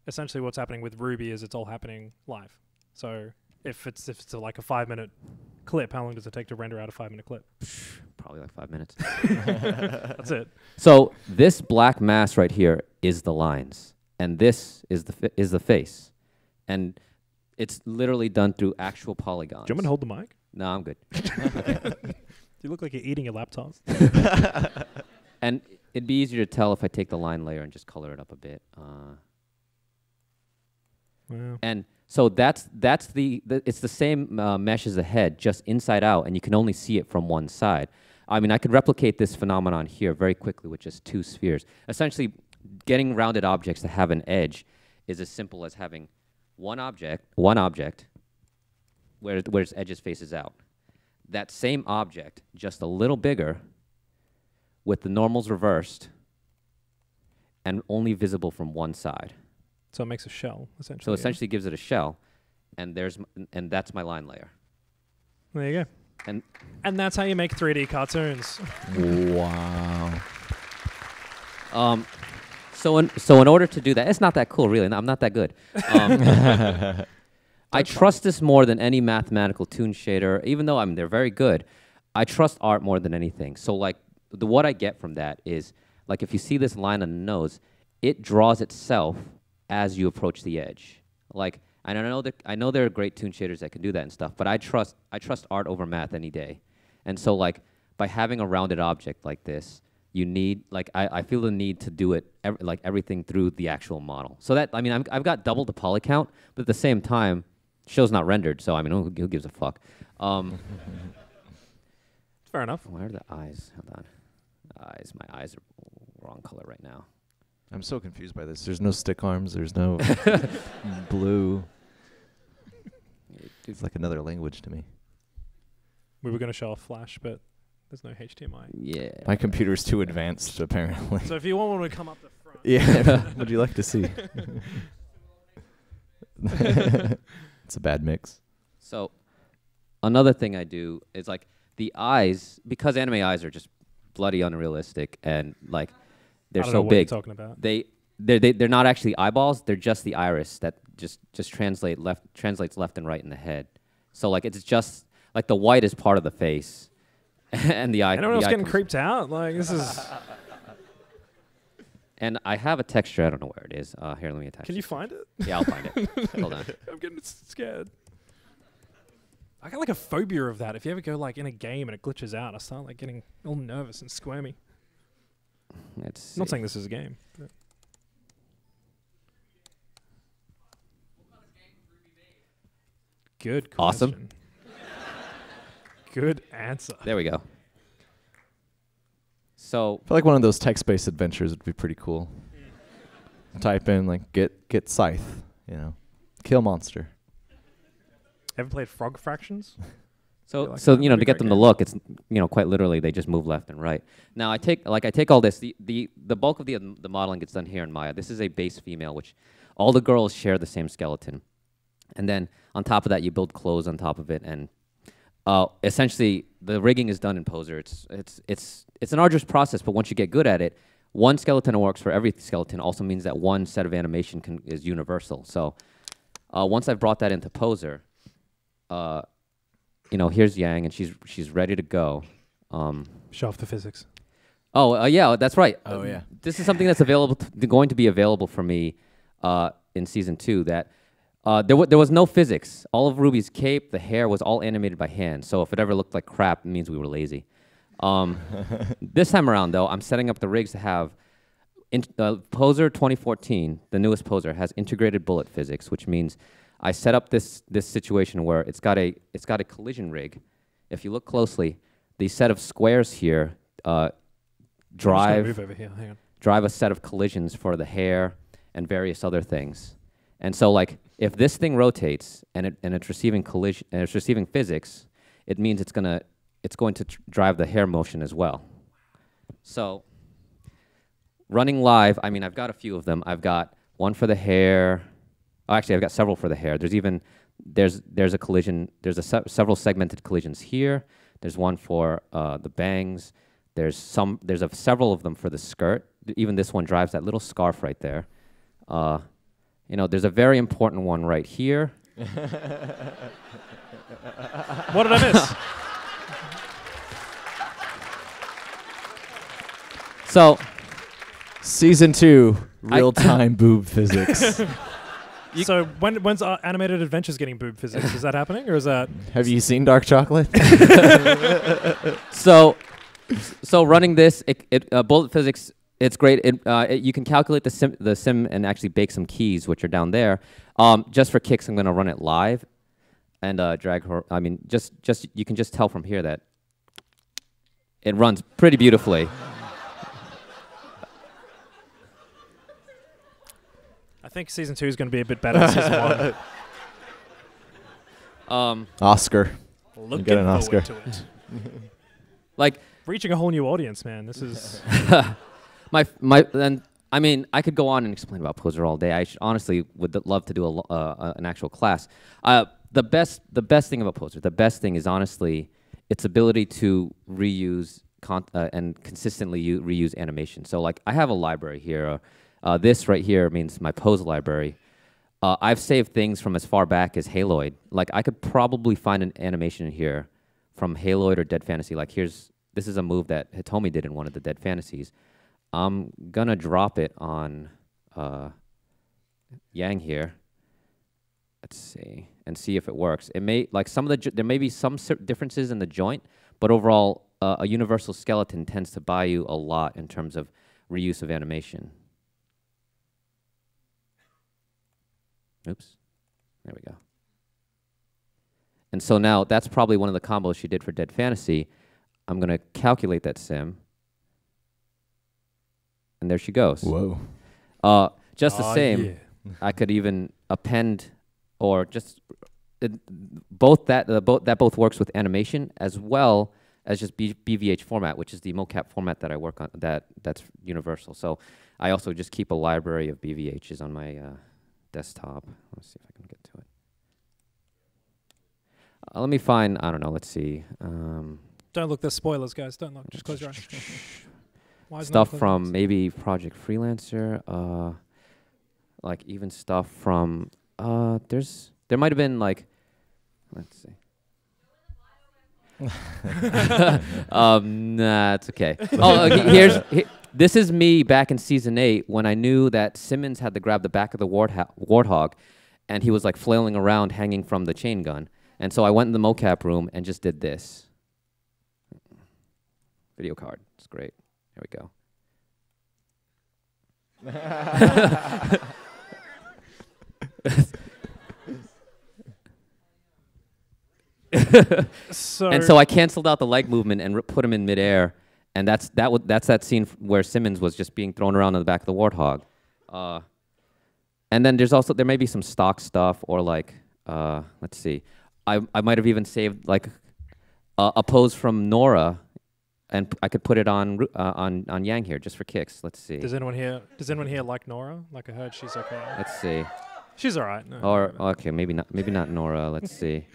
A: Essentially, what's happening with RWBY is it's all happening live. So if it's like a 5-minute clip, how long does it take to render out a 5-minute clip?
B: Probably like 5 minutes.
A: That's it.
B: So this black mass right here is the lines, and this is the face, and it's literally done through actual polygons.
A: Do you want me to hold the mic?
B: No, I'm good.
A: You look like you're eating your laptops.
B: And it'd be easier to tell if I take the line layer and just color it up a bit.
A: Wow.
B: And so that's it's the same mesh as the head, just inside out, and you can only see it from one side. I mean, I could replicate this phenomenon here very quickly with just two spheres. Essentially, getting rounded objects to have an edge is as simple as having one object where its edges faces out. That same object, just a little bigger, with the normals reversed and only visible from one side.
A: So it makes a shell, essentially.
B: So essentially gives it a shell, and and that's my line layer.
A: There you go. And that's how you make 3D cartoons.
C: Wow.
B: So in order to do that, it's not that cool, really. I'm not that good. I trust this more than any mathematical toon shader, even though they're very good. I trust art more than anything. So like what I get from that is like if you see this line on the nose, it draws itself as you approach the edge. Like I know there are great toon shaders that can do that and stuff, but I trust art over math any day. And so like by having a rounded object like this, you need I feel the need to do it everything through the actual model. So that I've got double the poly count, but at the same time, show's not rendered. So who gives a fuck?
A: Fair enough.
B: Where are the eyes? Hold on. Eyes. My eyes are wrong color right now.
C: I'm so confused by this. There's no stick arms. There's no blue. It's like another language to me.
A: We were going to show off Flash, but there's no HDMI.
B: Yeah.
C: My computer's too advanced, apparently.
A: So if you want one to come up the front.
C: Yeah. Would you like to see? It's a bad mix.
B: So another thing I do is like the eyes, because anime eyes are just bloody unrealistic and like they're
A: I don't
B: so
A: know what
B: big.
A: you're talking about.
B: They're not actually eyeballs. They're just the iris that just translates left and right in the head. So like it's just like the white is part of the face, and the eye.
A: Anyone else getting creeped out? Like this is.
B: And I have a texture. I don't know where it is. Here, let me attach.
A: Can you find it?
B: Yeah, I'll find it. Hold on.
A: I'm getting scared. I got like a phobia of that. If you ever go like in a game and it glitches out, I start like getting all nervous and squirmy.
B: Let's
A: not saying this is a game. But. Good question.
B: Awesome.
A: Good answer.
B: There we go. So
C: I feel like one of those text-based adventures would be pretty cool. Type in like get scythe, kill monster.
A: Ever played Frog Fractions?
B: So to get them to look, it's quite literally they just move left and right. Now I take all this. The bulk of the modeling gets done here in Maya. This is a base female, which all the girls share the same skeleton, and then on top of that you build clothes on top of it, and essentially the rigging is done in Poser. It's an arduous process, but once you get good at it, one skeleton that works for every skeleton also means that one set of animation is universal. So once I've brought that into Poser, here's Yang, and she's ready to go.
A: Show off the physics.
B: Yeah, that's right.
C: Oh yeah.
B: This is something that's going to be available for me in season 2. That there was no physics. All of Ruby's cape, the hair was all animated by hand. So if it ever looked like crap, it means we were lazy. This time around, though, I'm setting up the rigs to have Poser 2014, the newest Poser, has integrated bullet physics, which means I set up this situation where it's got a collision rig. If you look closely, the set of squares here drive a set of collisions for the hair and various other things. And so, like, if this thing rotates and it's receiving collision and it's receiving physics, it means it's going to drive the hair motion as well. So, running live, I've got a few of them. I've got one for the hair. Oh, actually, I've got several for the hair. There's a collision. There's several segmented collisions here. There's one for the bangs. There's several of them for the skirt. Even this one drives that little scarf right there. There's a very important one right here.
A: What did I miss?
B: So,
C: season 2, real-time boob physics.
A: So when's Animated Adventures getting boob physics? Is that happening, or is that?
C: Have you seen Dark Chocolate?
B: So running this, bullet physics, it's great. You can calculate the sim and actually bake some keys, which are down there. Just for kicks, I'm going to run it live and drag her. You can just tell from here that it runs pretty beautifully.
A: I think season 2 is going to be a bit better than season 1.
C: Oscar.
A: Looking
C: get an
A: forward
C: Oscar.
A: to it.
B: Like,
A: reaching a whole new audience, man. This is
B: and I mean, I could go on and explain about Poser all day. I honestly would love to do an actual class. The best thing about Poser, the best thing is honestly its ability to reuse and consistently reuse animation. So like I have a library here. This right here means my pose library. I've saved things from as far back as Haloid. Like I could probably find an animation in here from Haloid or Dead Fantasy. Like this is a move that Hitomi did in one of the Dead Fantasies. I'm gonna drop it on Yang here. Let's see and see if it works. It may like some of the there may be some differences in the joint, but overall a universal skeleton tends to buy you a lot in terms of reuse of animation. Oops, there we go. And so now that's probably one of the combos she did for Dead Fantasy. I'm gonna calculate that sim. And there she goes.
C: Whoa.
B: Just the same,
A: yeah.
B: I could even append or just both works with animation as well as just BVH format, which is the mocap format that I work on. That's universal. So I also just keep a library of BVHs on my desktop. Let's see if I can get to it. Let me find. I don't know. Let's see.
A: Don't look. There's spoilers, guys. Don't look. Just close your eyes. Why is
B: Stuff
A: no
B: from maybe Project Freelancer, like even stuff from there might have been like, let's see. Nah, it's okay. This is me back in season 8 when I knew that Simmons had to grab the back of the warthog, and he was like flailing around hanging from the chain gun, and so I went in the mocap room and just did this. Video card, it's great. Here we go. And so I canceled out the leg movement and put him in midair, and that's that scene where Simmons was just being thrown around on the back of the warthog. And then there may be some stock stuff or like let's see, I might have even saved like a pose from Nora. And I could put it on Yang here just for kicks. Let's see.
A: Does anyone here like Nora? Like I heard she's okay.
B: Let's see.
A: She's all right. No,
B: Okay, maybe not Nora. Let's see.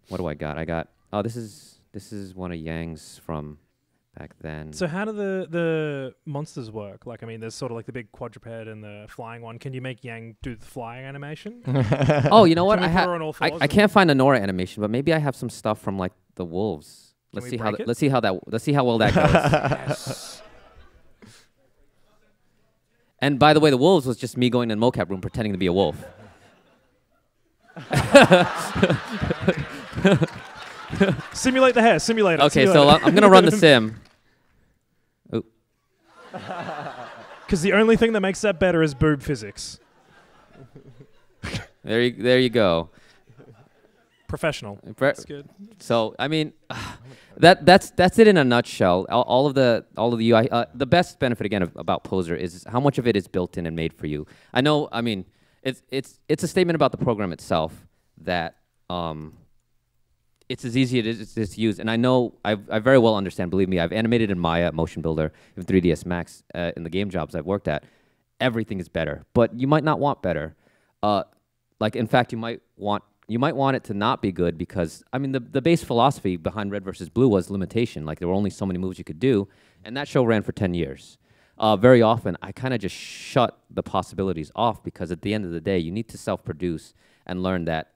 B: What do I got? This is one of Yang's from back then.
A: So how do the monsters work? Like I mean, there's sort of like the big quadruped and the flying one. Can you make Yang do the flying animation?
B: Oh, you know what?
A: I
B: I can't find a Nora animation, but maybe I have some stuff from like the wolves. Let's see how well that goes.
A: Yes.
B: And by the way, the wolves was just me going in the mocap room pretending to be a wolf.
A: Simulate the hair. Simulate it.
B: Okay, so I'm gonna run the sim.
A: Because the only thing that makes that better is boob physics.
B: There you go.
A: Professional. That's good.
B: So I mean, that's it in a nutshell. All of the UI. The best benefit again about Poser is how much of it is built in and made for you. I know. I mean, it's a statement about the program itself that it's as easy as it is to use. And I know I very well understand. Believe me, I've animated in Maya, Motion Builder, in 3ds Max in the game jobs I've worked at. Everything is better, but you might not want better. Like in fact, you might want it to not be good because, I mean, the base philosophy behind Red versus Blue was limitation. Like, there were only so many moves you could do, and that show ran for 10 years. Very often, I kind of just shut the possibilities off because at the end of the day, you need to self-produce and learn that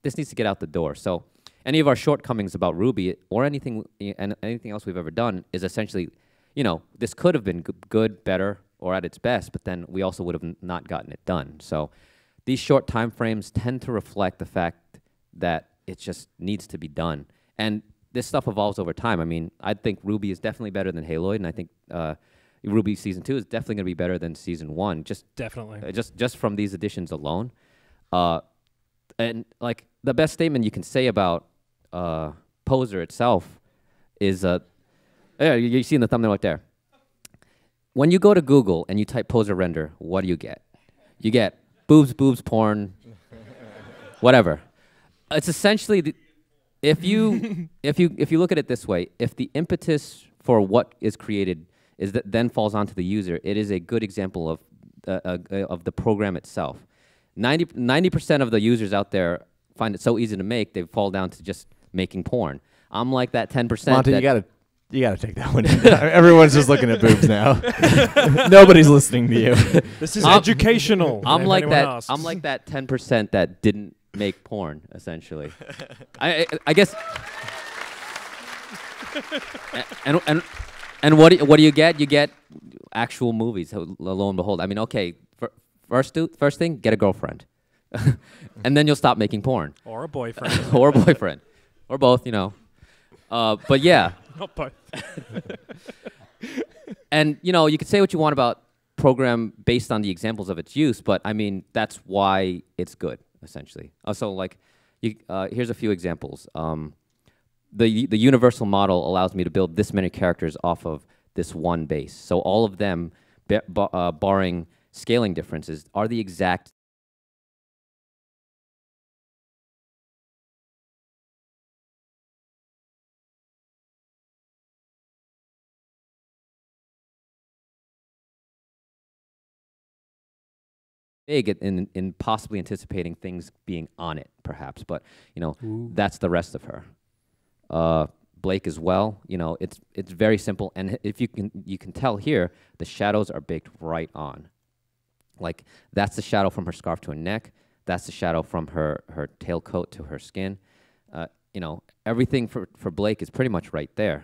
B: this needs to get out the door. So any of our shortcomings about RWBY or anything else we've ever done is essentially, this could have been good, better, or at its best, but then we also would have not gotten it done. So these short time frames tend to reflect the fact that it just needs to be done. And this stuff evolves over time. I mean, I think RWBY is definitely better than Haloid, and I think RWBY Season 2 is definitely going to be better than Season 1.
A: Definitely.
B: Just from these additions alone. And, like, the best statement you can say about Poser itself is, you see in the thumbnail right there. When you go to Google and you type Poser render, what do you get? You get boobs, porn, whatever. It's essentially if you look at it this way, if the impetus for what is created is that then falls onto the user. It is a good example of the program itself. 90% of the users out there find it so easy to make, they fall down to just making porn. I'm like that 10%.
C: Monty, you gotta take that one. Everyone's just looking at boobs now. Nobody's listening to you.
A: This is educational.
B: I'm
A: if
B: like
A: anyone
B: that.
A: asks.
B: I'm like that 10% that didn't make porn. Essentially, I guess. And what do you get? You get actual movies. Lo and behold, I mean, okay. First thing, get a girlfriend, and then you'll stop making porn.
A: Or a boyfriend.
B: Or a boyfriend, or both. You know. But yeah.
A: Not both.
B: And you know, you could say what you want about program based on the examples of its use, but I mean that's why it's good, essentially. So like, here's a few examples. The universal model allows me to build this many characters off of this one base. So all of them, barring scaling differences, are the exact big in possibly anticipating things being on it, perhaps. But you know, that's the rest of her. Blake as well. You know, it's very simple, and if you can tell here, the shadows are baked right on. Like that's the shadow from her scarf to her neck. That's the shadow from her tailcoat to her skin. You know, everything for Blake is pretty much right there.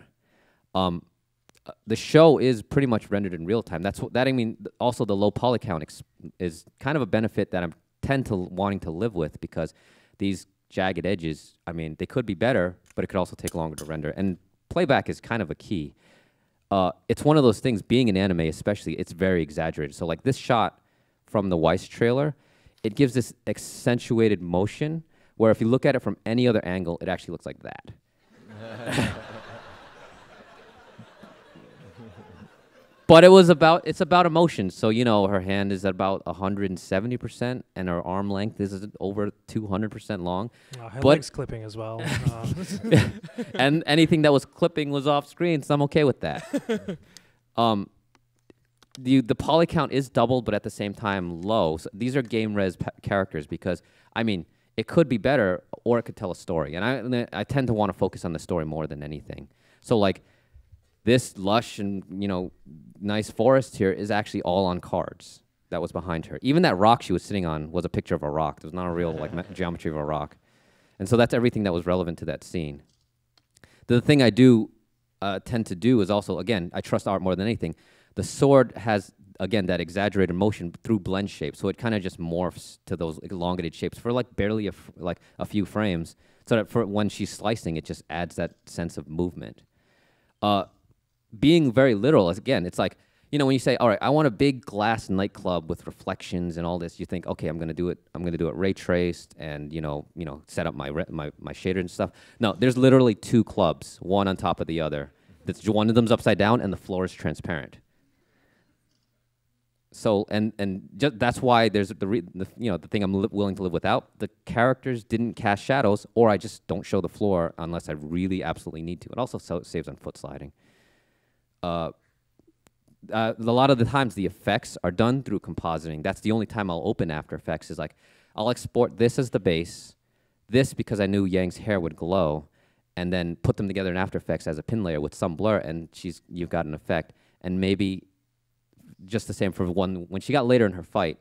B: The show is pretty much rendered in real time. I mean. Also, the low poly count is kind of a benefit that I tend to wanting to live with, because these jagged edges, I mean, they could be better, but it could also take longer to render. And playback is kind of a key. It's one of those things. Being an anime, especially, it's very exaggerated. So, like this shot from the Weiss trailer, it gives this accentuated motion where if you look at it from any other angle, it actually looks like that. But it's about emotion. So, you know, her hand is at about 170%, and her arm length is over 200% long.
A: Her leg's clipping as well.
B: And anything that was clipping was off screen, so I'm okay with that. The poly count is doubled, but at the same time low. So these are game res characters because, I mean, it could be better or it could tell a story. And I tend to want to focus on the story more than anything. So, like, this lush and, you know, nice forest here is actually all on cards that was behind her. Even that rock she was sitting on was a picture of a rock. It was not a real, like, geometry of a rock. And so that's everything that was relevant to that scene. The thing I do tend to do is also, again, I trust art more than anything. The sword has, again, that exaggerated motion through blend shape, so it kind of just morphs to those elongated shapes for like barely a few frames, so that for when she's slicing, it just adds that sense of movement. Being very literal, again, it's like, you know, when you say, all right, I want a big glass nightclub with reflections and all this, you think, okay, I'm gonna do it ray traced and you know, set up my shader and stuff. No, there's literally two clubs, one on top of the other. That's one of them's upside down and the floor is transparent. So and just that's why there's the thing I'm willing to live without. The characters didn't cast shadows, or I just don't show the floor unless I really absolutely need to. It also saves on foot sliding. A lot of the times the effects are done through compositing. That's the only time I'll open After Effects is like, I'll export this as the base, this because I knew Yang's hair would glow, and then put them together in After Effects as a pin layer with some blur, and you've got an effect. And maybe just the same for when she got later in her fight,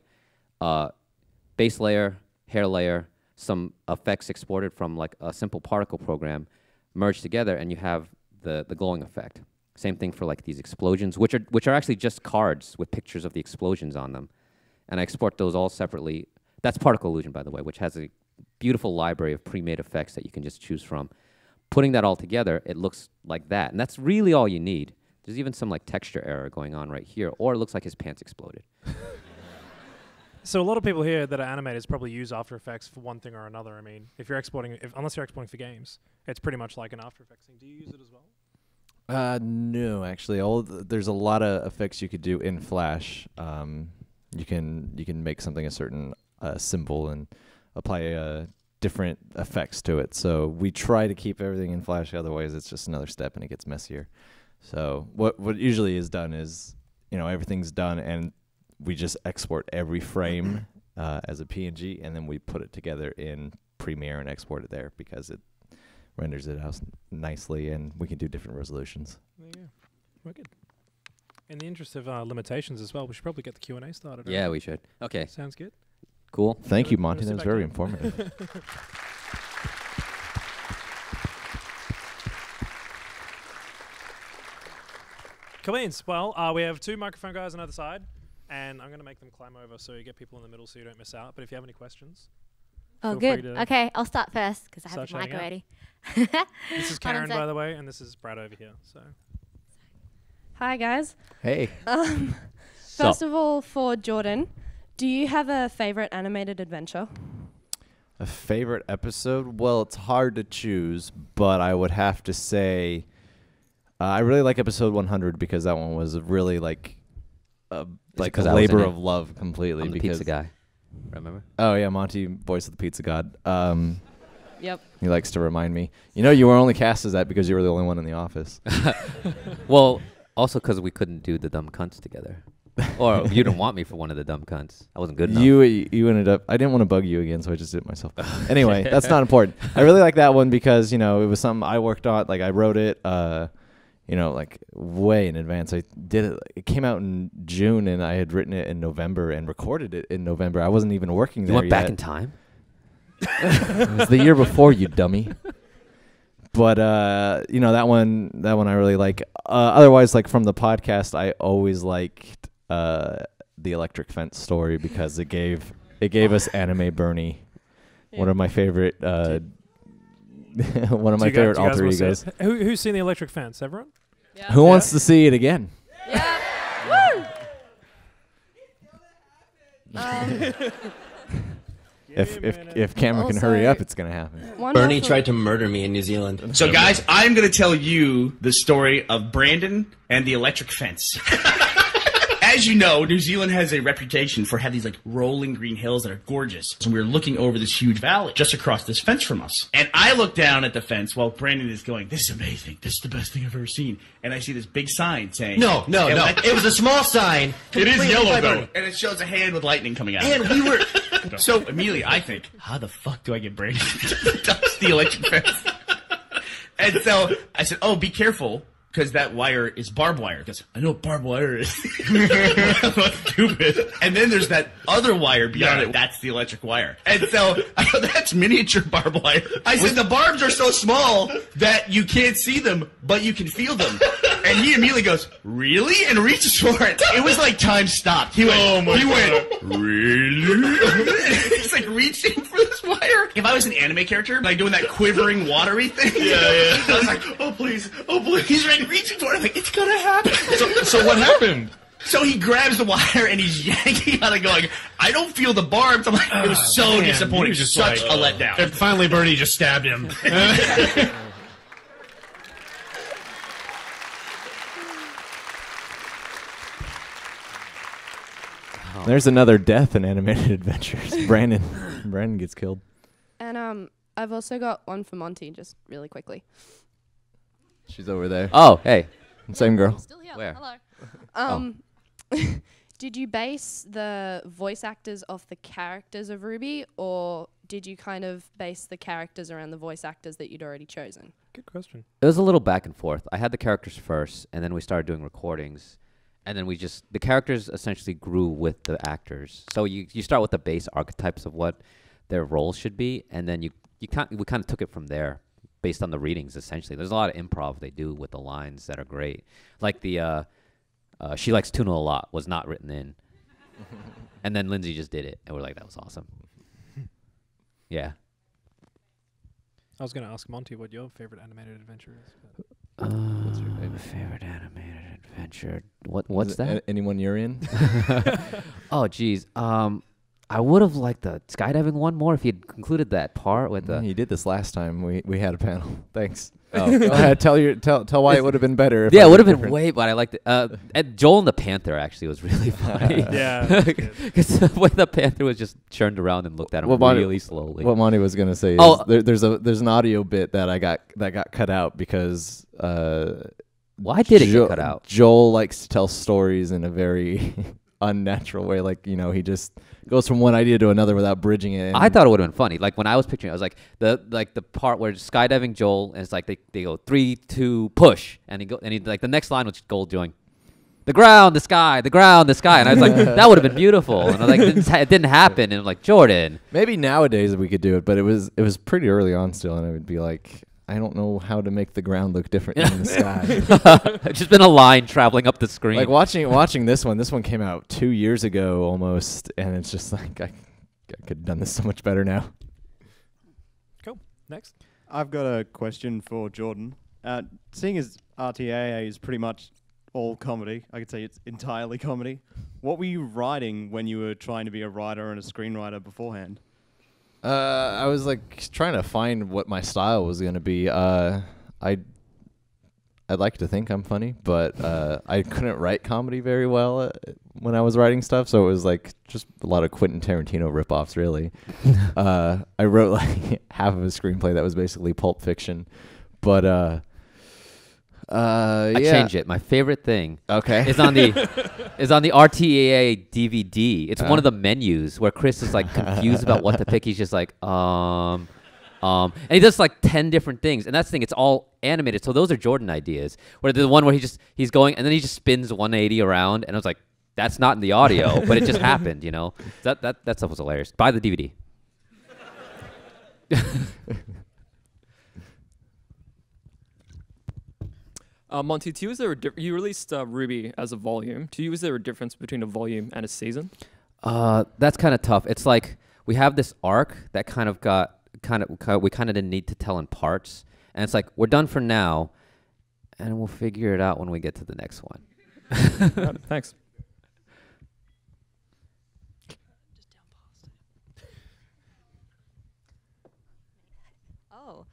B: base layer, hair layer, some effects exported from like a simple particle program, merged together, and you have the glowing effect. Same thing for like these explosions, which are actually just cards with pictures of the explosions on them. And I export those all separately. That's Particle Illusion, by the way, which has a beautiful library of pre-made effects that you can just choose from. Putting that all together, it looks like that. And that's really all you need. There's even some like texture error going on right here, or it looks like his pants exploded.
A: So a lot of people here that are animators probably use After Effects for one thing or another. I mean, unless you're exporting for games, it's pretty much like an After Effects thing. Do you use it as well?
C: No, actually, there's a lot of effects you could do in Flash. You can make something a certain symbol and apply different effects to it. So we try to keep everything in Flash. Otherwise, it's just another step and it gets messier. So what usually is done is, everything's done and we just export every frame as a PNG, and then we put it together in Premiere and export it there because it renders it out nicely, and we can do different resolutions.
A: There you go. Wicked. In the interest of limitations as well, we should probably get the Q&A started.
B: Yeah, we should. Okay.
A: Sounds good.
B: Cool.
C: Thank you,
A: Wanna
C: Monty.
A: sit
C: That was
A: back
C: very
A: down?
C: informative.
A: Queens. Well, we have 2 microphone guys on either side, and I'm going to make them climb over so you get people in the middle so you don't miss out. But if you have any questions,
F: Oh,
A: feel free
F: good.
A: to
F: Okay, I'll start first because I have
A: start
F: the mic
A: shouting out.
F: already.
A: This is
F: Hold on
A: Karen,
F: a sec.
A: by the way, and this is Brad over here. So
J: Hi guys.
C: Hey.
J: First of all, for Jordan, do you have a favorite animated adventure?
C: A favorite episode? Well, it's hard to choose, but I would have to say I really like episode 100 because that one was really like a
B: 'cause I was in
C: labor
B: it?
C: of love completely.
B: I'm the
C: because
B: pizza guy. Remember?
C: Oh yeah, Monty, voice of the pizza god.
J: Yep.
C: He likes to remind me. You were only cast as that because you were the only one in the office.
B: Well, also because we couldn't do the dumb cunts together. Or you didn't want me for one of the dumb cunts. I wasn't good enough.
C: You ended up. I didn't want to bug you again, so I just did it myself. Anyway, that's not important. I really like that one because it was something I worked on. Like I wrote it, like way in advance. I did it. It came out in June, and I had written it in November and recorded it in November. I wasn't even working
B: You
C: there
B: went back
C: yet.
B: in time?
C: It was the year before, you dummy. But that one I really like. Otherwise, like from the podcast, I always liked the electric fence story because it gave us Anime Bernie, one of my favorite one of my favorite alter egos.
A: Who's seen the electric fence? Everyone?
J: Yeah.
C: Who wants to see it again?
J: Yeah.
C: If Cameron can hurry up, it's gonna happen.
K: Bernie tried to murder me in New Zealand.
L: So, guys, I'm going to tell you the story of Brandon and the electric fence. As you know, New Zealand has a reputation for having these like rolling green hills that are gorgeous. And we were looking over this huge valley just across this fence from us. And I look down at the fence while Brandon is going, "This is amazing. This is the best thing I've ever seen." And I see this big sign saying,
K: No. It was a small sign.
L: It is yellow,
K: completely
L: though.
K: Bernie.
L: And it shows a hand with lightning coming out.
K: And we were...
L: So immediately I think, how the fuck do I get Brandon to touch the electric fence? And so I said, "Oh, be careful, because that wire is barbed wire." Because I know what barbed wire is. I'm not stupid. And then there's that other wire beyond it. That's the electric wire. And so I go, "That's miniature barbed wire." I said, "The barbs are so small that you can't see them, but you can feel them." And he immediately goes, "Really?" And reaches for it. It was like time stopped. He went, "Really?" He's like reaching for this wire. If I was an anime character, like doing that quivering, watery thing. Yeah. I was like, "Oh, please. Oh, please." He's like reaching for it. I'm like, "It's gonna happen."
M: So what happened?
L: So he grabs the wire and he's yanking on it going, "I don't feel the barbs." I'm like, it was so disappointing.
M: He was just
L: Such
M: like,
L: a letdown.
M: And finally, Bernie just stabbed him.
C: There's another death in Animated Adventures. Brandon gets killed.
J: And I've also got one for Monty, just really quickly.
C: She's over there.
B: Oh, hey.
C: Same girl.
J: Still here.
B: Where?
J: Hello. Did you base the voice actors off the characters of RWBY, or did you kind of base the characters around the voice actors that you'd already chosen?
A: Good question.
B: It was a little back and forth. I had the characters first, and then we started doing recordings. And then the characters essentially grew with the actors. So you start with the base archetypes of what their roles should be, and then we kind of took it from there based on the readings, essentially. There's a lot of improv they do with the lines that are great. Like the "She likes tuna a lot" was not written in. And then Lindsay just did it, and we're like, that was awesome. Yeah.
A: I was going to ask Monty what your favorite animated adventure is.
B: What's your favorite animated adventure? What's that?
C: Anyone you're in?
B: Oh, geez. I would have liked the skydiving one more if you'd concluded that part with the.
C: You did this last time. We had a panel. Thanks.
B: Oh.
C: Go ahead. Tell why it would have been better.
B: Yeah, it would have been way, but I liked it. And Joel and the Panther actually was really funny.
A: Yeah,
B: because the way the Panther was just turned around and looked at him really slowly.
C: What Monty was gonna say is there's an audio bit that got cut out because
B: Why did it get cut out?
C: Joel likes to tell stories in a very unnatural way. Like, you know, he just goes from one idea to another without bridging it.
B: I thought it would have been funny. Like when I was picturing it, I was like the part where skydiving Joel, and it's like they go 3, 2, push, and he like the next line was Joel doing the ground, the sky, the ground, the sky, and I was like, that would have been beautiful. And I was like, it didn't happen. And I'm like, Jordan.
C: Maybe nowadays we could do it, but it was pretty early on still, and I would be like, I don't know how to make the ground look different in the sky.
B: It's just been a line traveling up the screen.
C: Like watching this one. This one came out 2 years ago almost, and it's just like I could have done this so much better now.
A: Cool. Next.
N: I've got a question for Jordan. Seeing as RTAA is pretty much all comedy, I could say it's entirely comedy. What were you writing when you were trying to be a writer and a screenwriter beforehand?
C: I was like trying to find what my style was going to be. I'd like to think I'm funny, but I couldn't write comedy very well when I was writing stuff, so it was like just a lot of Quentin Tarantino ripoffs, really. I wrote like half of a screenplay that was basically Pulp Fiction, but
B: I changed it. My favorite thing is on the RTAA DVD. It's one of the menus where Chris is like confused about what to pick. He's just like, and he does like 10 different things. And that's the thing, it's all animated. So those are Jordan ideas. Where the one where he's going and then he just spins 180 around, and I was like, that's not in the audio, but it just happened, you know. That stuff was hilarious. Buy the DVD.
O: Monty, to you, is there you released RWBY as a volume. To you, is there a difference between a volume and a season?
B: That's kind of tough. It's like we have this arc that we kind of didn't need to tell in parts, and it's like we're done for now, and we'll figure it out when we get to the next one.
O: Right, thanks.
F: Oh,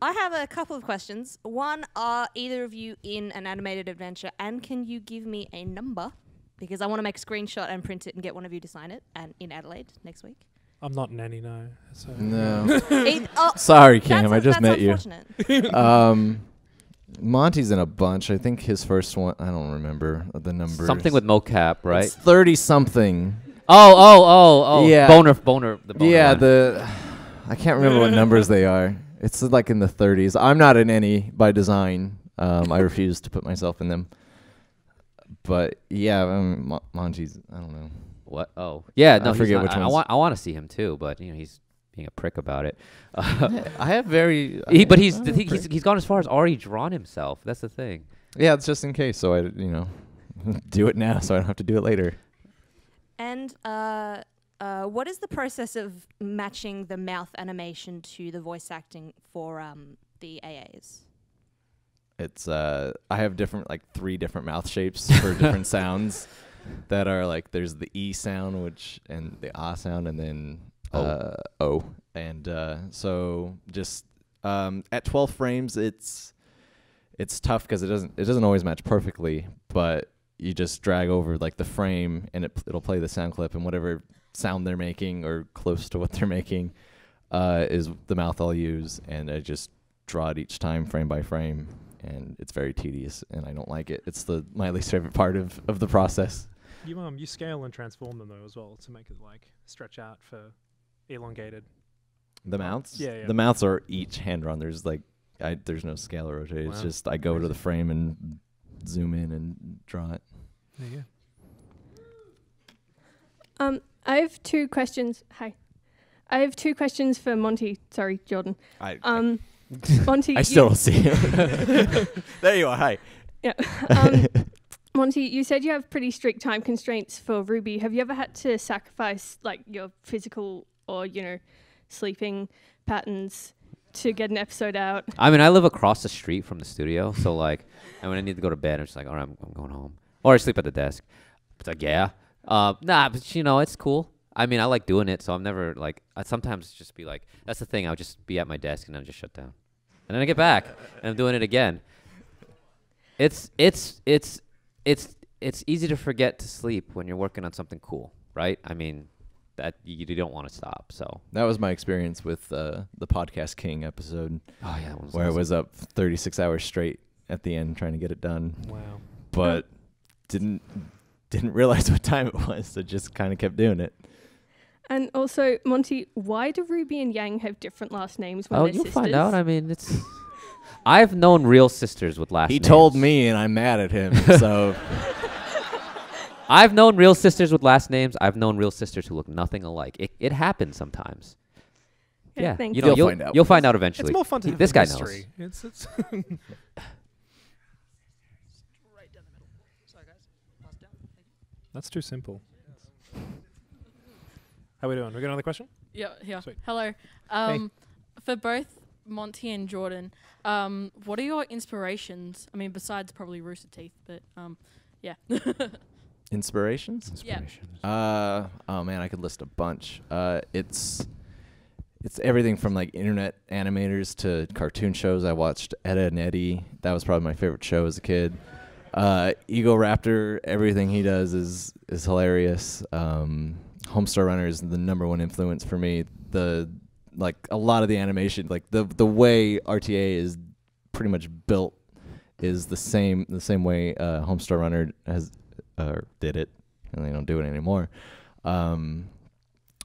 F: I have a couple of questions. One, are either of you in an animated adventure, and can you give me a number? Because I want to make a screenshot and print it and get one of you to sign it, and in Adelaide next week.
A: I'm not in any, no. So.
C: No.
F: Oh,
C: sorry, Cam. I just met you. Monty's in a bunch. I think his first one, I don't remember the numbers.
B: Something with mocap, right?
C: It's 30-something.
B: Oh.
C: Yeah.
B: Boner. The boner
C: yeah,
B: one.
C: I can't remember what numbers they are. It's like in the 30s. I'm not in any by design. I refuse to put myself in them. But yeah, Monty's, I don't know.
B: What? Oh. Yeah, no,
C: I forget which ones.
B: I want to see him too, but you know, he's being a prick about it.
C: I have very...
B: but he's gone as far as already drawn himself. That's the thing.
C: Yeah, it's just in case, so I, do it now so I don't have to do it later.
F: And what is the process of matching the mouth animation to the voice acting for the AAs?
C: It's I have different, like 3 different mouth shapes for different sounds that are like, there's the E sound, and the ah sound, and then O. And so just at 12 frames, it's tough because it doesn't always match perfectly, but you just drag over like the frame and it'll play the sound clip, and whatever sound they're making or close to what they're making is the mouth I'll use, and I just draw it each time frame by frame, and it's very tedious and I don't like it. It's my least favorite part of the process.
A: You scale and transform them though as well to make it like stretch out for elongated.
C: The mouths?
A: Yeah.
C: The mouths are each hand drawn. There's there's no scale or rotate. Wow. It's just I go to the frame and zoom in and draw it.
A: There you
P: go. I have 2 questions. Hi. I have 2 questions for Monty. Sorry, Jordan. Monty.
C: I still don't see him. There you are. Hi.
P: Yeah. Monty, you said you have pretty strict time constraints for RWBY. Have you ever had to sacrifice like your physical or sleeping patterns to get an episode out?
B: I mean, I live across the street from the studio, so like, and when I need to go to bed, I'm just like, all right, I'm going home, or I sleep at the desk. It's like, yeah, nah, but it's cool. I mean, I like doing it, so I'm never like. I sometimes just be like, that's the thing. I'll just be at my desk and I'll just shut down, and then I get back and I'm doing it again. It's easy to forget to sleep when you're working on something cool, right? I mean, that you don't want to stop. So
C: that was my experience with the Podcast King episode.
B: Oh yeah, that
C: where awesome. I was up 36 hours straight at the end trying to get it done.
A: Wow.
C: But didn't realize what time it was, so just kind of kept doing it.
P: And also, Monty, why do Ruby and Yang have different last names when
B: Oh,
P: they're
B: you'll
P: sisters?
B: find out. I mean, it's. I've known real sisters with last
C: He
B: names.
C: told me, and I'm mad at him. So
B: I've known real sisters with last names. I've known real sisters who look nothing alike. It happens sometimes. Yeah,
P: thank
B: you
P: you.
B: know,
C: You'll find out.
B: You'll find out eventually.
A: It's more fun to have
B: This
A: the
B: guy
A: mystery.
B: knows.
A: It's That's too simple. How we doing? We got another question?
Q: Yeah.
A: Sweet.
Q: Hello. For both Monty and Jordan, what are your inspirations? I mean, besides probably Rooster Teeth, but yeah.
C: inspirations?
Q: Yeah.
C: Oh man, I could list a bunch. It's everything from like internet animators to cartoon shows. I watched Edda and Eddie. That was probably my favorite show as a kid. Ego Raptor, everything he does is hilarious. Homestar Runner is the #1 influence for me. Like a lot of the animation, like the way RTA is pretty much built is the same way Homestar Runner has did it, and they don't do it anymore.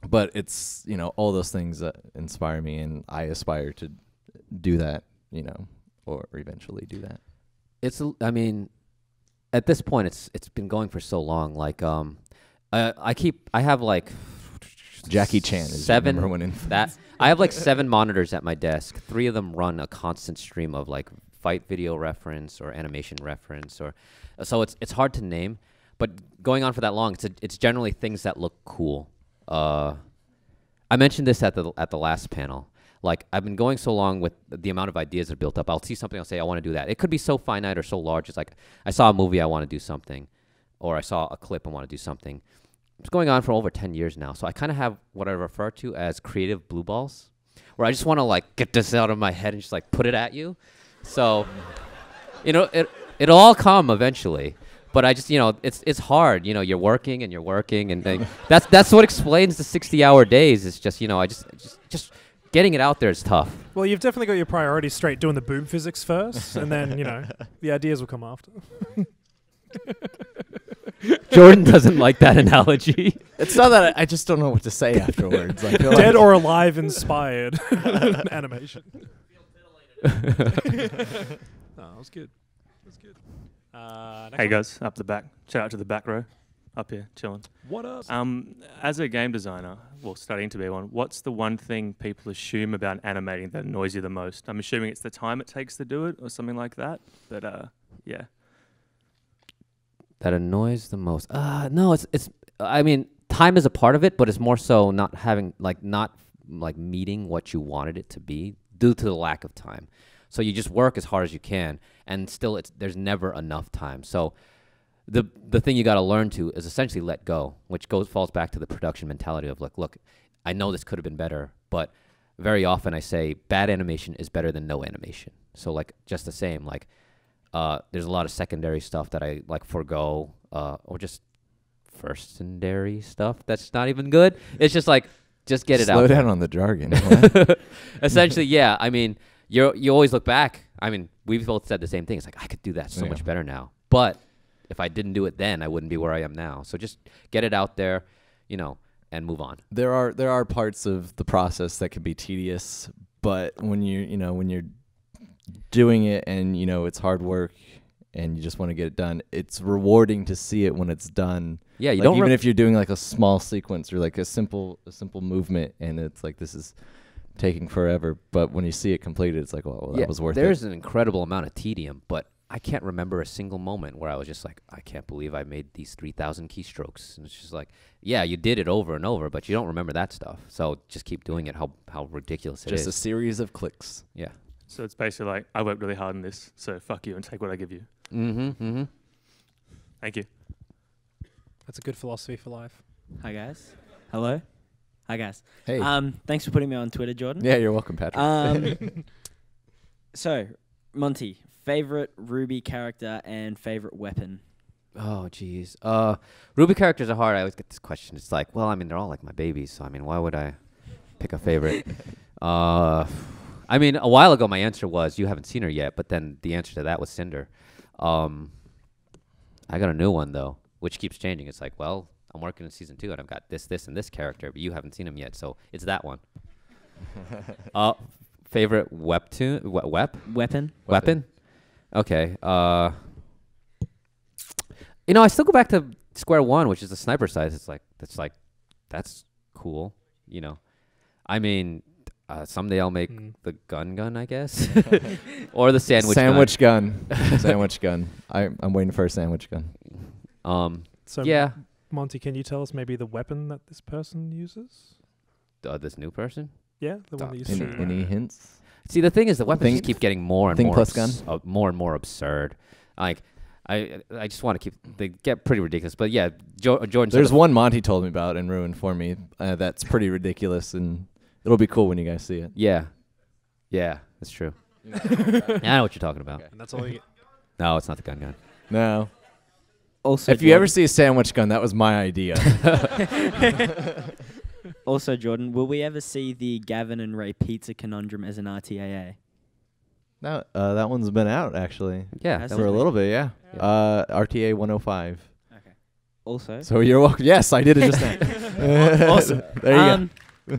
C: But it's, you know, all those things that inspire me, and I aspire to do that, you know, or eventually do that.
B: I mean, at this point, it's been going for so long. Like, I have like
C: Jackie Chan is
B: seven.
C: your #1 influence.
B: I have like 7 monitors at my desk. 3 of them run a constant stream of like fight video reference or animation reference, or so it's hard to name. But going on for that long, it's generally things that look cool. I mentioned this at the last panel. Like, I've been going so long with the amount of ideas that are built up. I'll see something, I'll say, I want to do that. It could be so finite or so large. It's like, I saw a movie, I want to do something. Or I saw a clip, I want to do something. It's going on for over 10 years now. So I kind of have what I refer to as creative blue balls, where I just want to, like, get this out of my head and just, like, put it at you. So, you know, it'll all come eventually. But I just, you know, it's hard. You know, you're working, and that's what explains the 60-hour days. It's just, you know, I just getting it out there is tough.
A: Well, you've definitely got your priorities straight, doing the boom physics first, and then, you know, the ideas will come after.
B: Jordan doesn't like that analogy.
C: It's not that I just don't know what to say afterwards. I feel
A: Dead
C: like
A: or alive inspired animation. Oh, that was good. That's good.
R: Hey guys, up the back. Shout out to the back row, up here, chilling.
A: What up?
R: As a game designer, well, studying to be one, what's the one thing people assume about animating that annoys you the most? I'm assuming it's the time it takes to do it, or something like that. But yeah.
B: That annoys the most. No, it's. I mean, time is a part of it, but it's more so not meeting what you wanted it to be due to the lack of time. So you just work as hard as you can, and still, there's never enough time. So the thing you got to learn to is essentially let go, which falls back to the production mentality of like, look, I know this could have been better, but very often I say bad animation is better than no animation. So like just the same, like there's a lot of secondary stuff that I like forgo, or just first-secondary stuff that's not even good. It's just like, just get it out.
C: Slow down on the jargon.
B: Essentially, yeah. I mean, you always look back. I mean, we've both said the same thing. It's like, I could do that so much better now. But if I didn't do it then, I wouldn't be where I am now. So just get it out there, you know, and move on.
C: There are parts of the process that can be tedious, but when you're doing it and you know it's hard work and you just want to get it done, it's rewarding to see it when it's done.
B: Yeah, you
C: like
B: don't
C: even if you're doing like a small sequence or like a simple movement, and it's like this is taking forever, but when you see it completed, it's like, well, that was worth it.
B: There's an incredible amount of tedium, but I can't remember a single moment where I was just like, I can't believe I made these 3,000 keystrokes. And it's just like, yeah, you did it over and over, but you don't remember that stuff. So just keep doing it, how ridiculous it is.
C: Just a series of clicks.
B: Yeah.
R: So it's basically like, I worked really hard on this, so fuck you and take what I give you.
B: Mm-hmm.
R: Thank you.
A: That's a good philosophy for life.
S: Hi, guys. Hello. Hi, guys.
C: Hey.
S: Thanks for putting me on Twitter, Jordan.
C: Yeah, you're welcome, Patrick.
S: So, Monty, favorite RWBY character and favorite weapon?
B: Oh, jeez. RWBY characters are hard. I always get this question. It's like, well, I mean, they're all like my babies, so I mean, why would I pick a favorite? I I mean, a while ago, my answer was you haven't seen her yet, but then the answer to that was Cinder. I got a new one though, which keeps changing. It's like, well, I'm working in season 2, and I've got this, and this character, but you haven't seen him yet, so it's that one. Favorite webtoon? Weapon? Okay. You know, I still go back to square one, which is the sniper size. It's like that's cool. You know, I mean, someday I'll make the gun, I guess, or the sandwich gun.
C: Sandwich gun. I'm waiting for a sandwich gun.
A: So
B: yeah.
A: Monty, can you tell us maybe the weapon that this person uses?
B: This new person?
A: Yeah, the one that you shoot.
C: Any hints?
B: See, the thing is, the weapons just keep getting more and more
C: more
B: and more absurd. Like, I just want to keep. They get pretty ridiculous, but yeah, Jordan.
C: There's one Monty told me about and ruined for me. That's pretty ridiculous, and it'll be cool when you guys see it.
B: Yeah, that's true. Yeah, I know what you're talking about.
A: Okay. And that's all you get.
B: No, it's not the gun.
C: No.
S: Also,
C: if you ever see a sandwich gun, that was my idea.
S: Also, Jordan, will we ever see the Gavin and Ray pizza conundrum as an RTAA?
C: No, that one's been out actually.
B: Yeah,
C: for a little bit. Yeah. RTA 105.
S: Okay. Also.
C: So you're welcome. Yes, I did it just now.
S: Awesome.
C: There you go.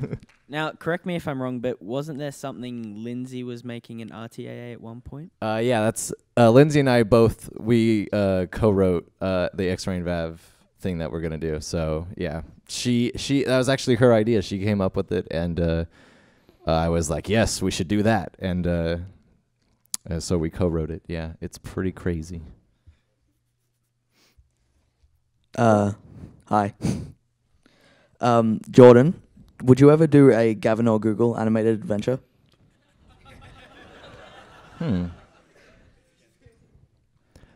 S: Now, correct me if I'm wrong, but wasn't there something Lindsay was making an RTAA at one point?
C: Yeah, that's Lindsay and I both co-wrote the X-Ray and Vav thing that we're gonna do. So yeah, she that was actually her idea. She came up with it, and I was like, yes, we should do that, and so we co-wrote it. Yeah, it's pretty crazy.
T: Hi. Jordan, would you ever do a Gavin or Google animated adventure?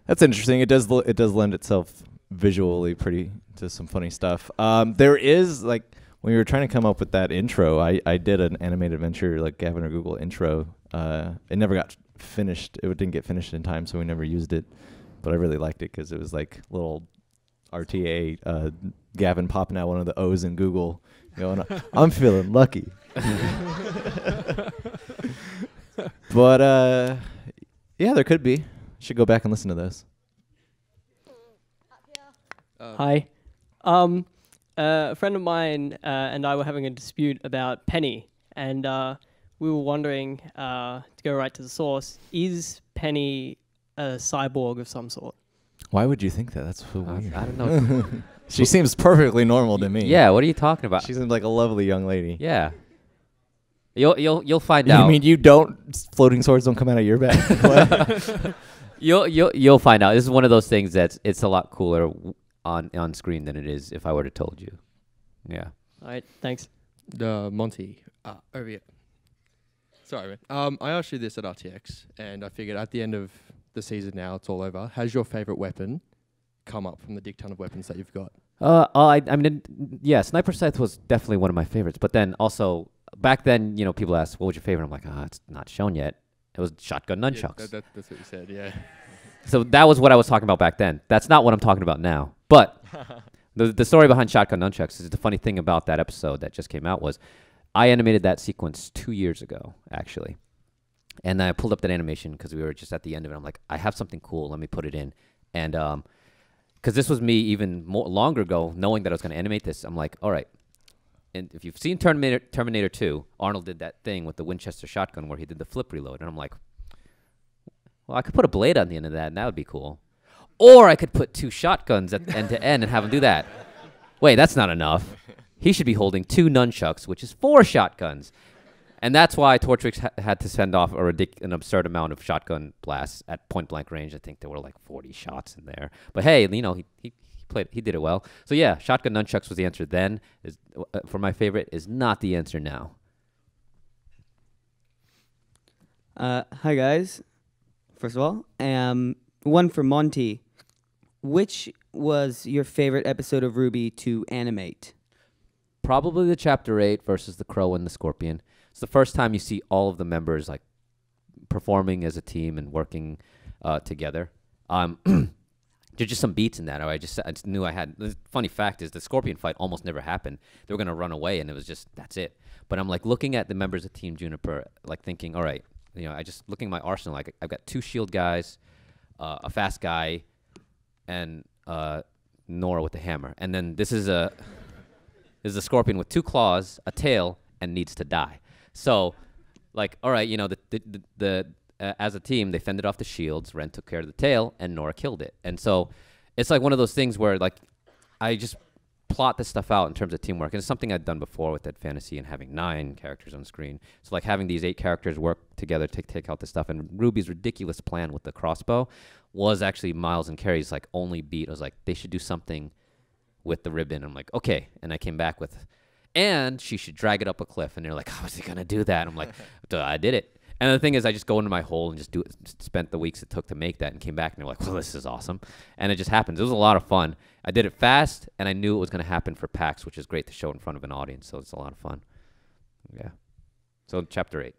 C: That's interesting. It does lend itself visually pretty to some funny stuff. There is, like, when we were trying to come up with that intro, I did an animated adventure, like Gavin or Google intro. It never got finished. It didn't get finished in time, so we never used it. But I really liked it because it was like little RTA Gavin popping out one of the O's in Google, going, I'm feeling lucky. But yeah, there could be. Should go back and listen to those.
U: Hi. A friend of mine and I were having a dispute about Penny, and we were wondering, to go right to the source, is Penny a cyborg of some sort?
C: Why would you think that? That's so weird.
B: I don't know.
C: She seems perfectly normal to me.
B: Yeah, what are you talking about?
C: She seems like a lovely young lady.
B: Yeah. You'll find out.
C: You mean you floating swords don't come out of your back?
B: You'll find out. This is one of those things it's a lot cooler on screen than it is if I were to told you. Yeah.
U: All right, thanks.
V: Monty, over here. Sorry, man. I asked you this at RTX, and I figured at the end of the season now, it's all over. Has your favorite weapon come up from the dick ton of weapons that you've got?
B: I mean, yeah, Sniper Scythe was definitely one of my favorites. But then also, back then, people asked, what was your favorite? I'm like, it's not shown yet. It was Shotgun Nunchucks.
V: Yeah, that's what you said, yeah.
B: So that was what I was talking about back then. That's not what I'm talking about now. But the story behind Shotgun Nunchucks is the funny thing about that episode that just came out was I animated that sequence 2 years ago, actually. And I pulled up that animation because we were just at the end of it. I'm like, I have something cool. Let me put it in. And because this was me even longer ago, knowing that I was going to animate this, I'm like, all right. And if you've seen Terminator 2, Arnold did that thing with the Winchester shotgun where he did the flip reload. And I'm like, well, I could put a blade on the end of that, and that would be cool. Or I could put 2 shotguns at end to end and have him do that. Wait, that's not enough. He should be holding 2 nunchucks, which is 4 shotguns. And that's why Torchwick had to send off an absurd amount of shotgun blasts at point-blank range. I think there were like 40 shots in there. But hey, he did it well. So yeah, shotgun nunchucks was the answer then. For my favorite, is not the answer now.
W: Hi guys. First of all, one for Monty. Which was your favorite episode of RWBY to animate?
B: Probably the Chapter 8 versus the Crow and the Scorpion. It's the first time you see all of the members like performing as a team and working together. There's just some beats in that. Or I just knew I had. The funny fact is the Scorpion fight almost never happened. They were gonna run away, and it was just that's it. But I'm like looking at the members of Team Juniper, like thinking, all right, I just looking at my arsenal. Like I've got 2 shield guys, a fast guy, and Nora with the hammer. And then this is a Scorpion with 2 claws, a tail, and needs to die. So, like, all right, as a team, they fended off the shields. Ren took care of the tail, and Nora killed it. And so, it's like one of those things where, like, I just plot this stuff out in terms of teamwork. And it's something I've done before with Dead Fantasy and having 9 characters on screen. So, like, having these 8 characters work together to take out the stuff. And RWBY's ridiculous plan with the crossbow was actually Miles and Carrie's, like, only beat. I was like, they should do something with the ribbon. I'm like, okay. And I came back with, and she should drag it up a cliff. And they're like, how is he going to do that? And I'm like, duh, I did it. And the thing is, I just go into my hole and just do it. Spent the weeks it took to make that and came back and they're like, well, this is awesome. And it just happens. It was a lot of fun. I did it fast and I knew it was going to happen for PAX, which is great to show in front of an audience. So it's a lot of fun. Yeah. So chapter 8.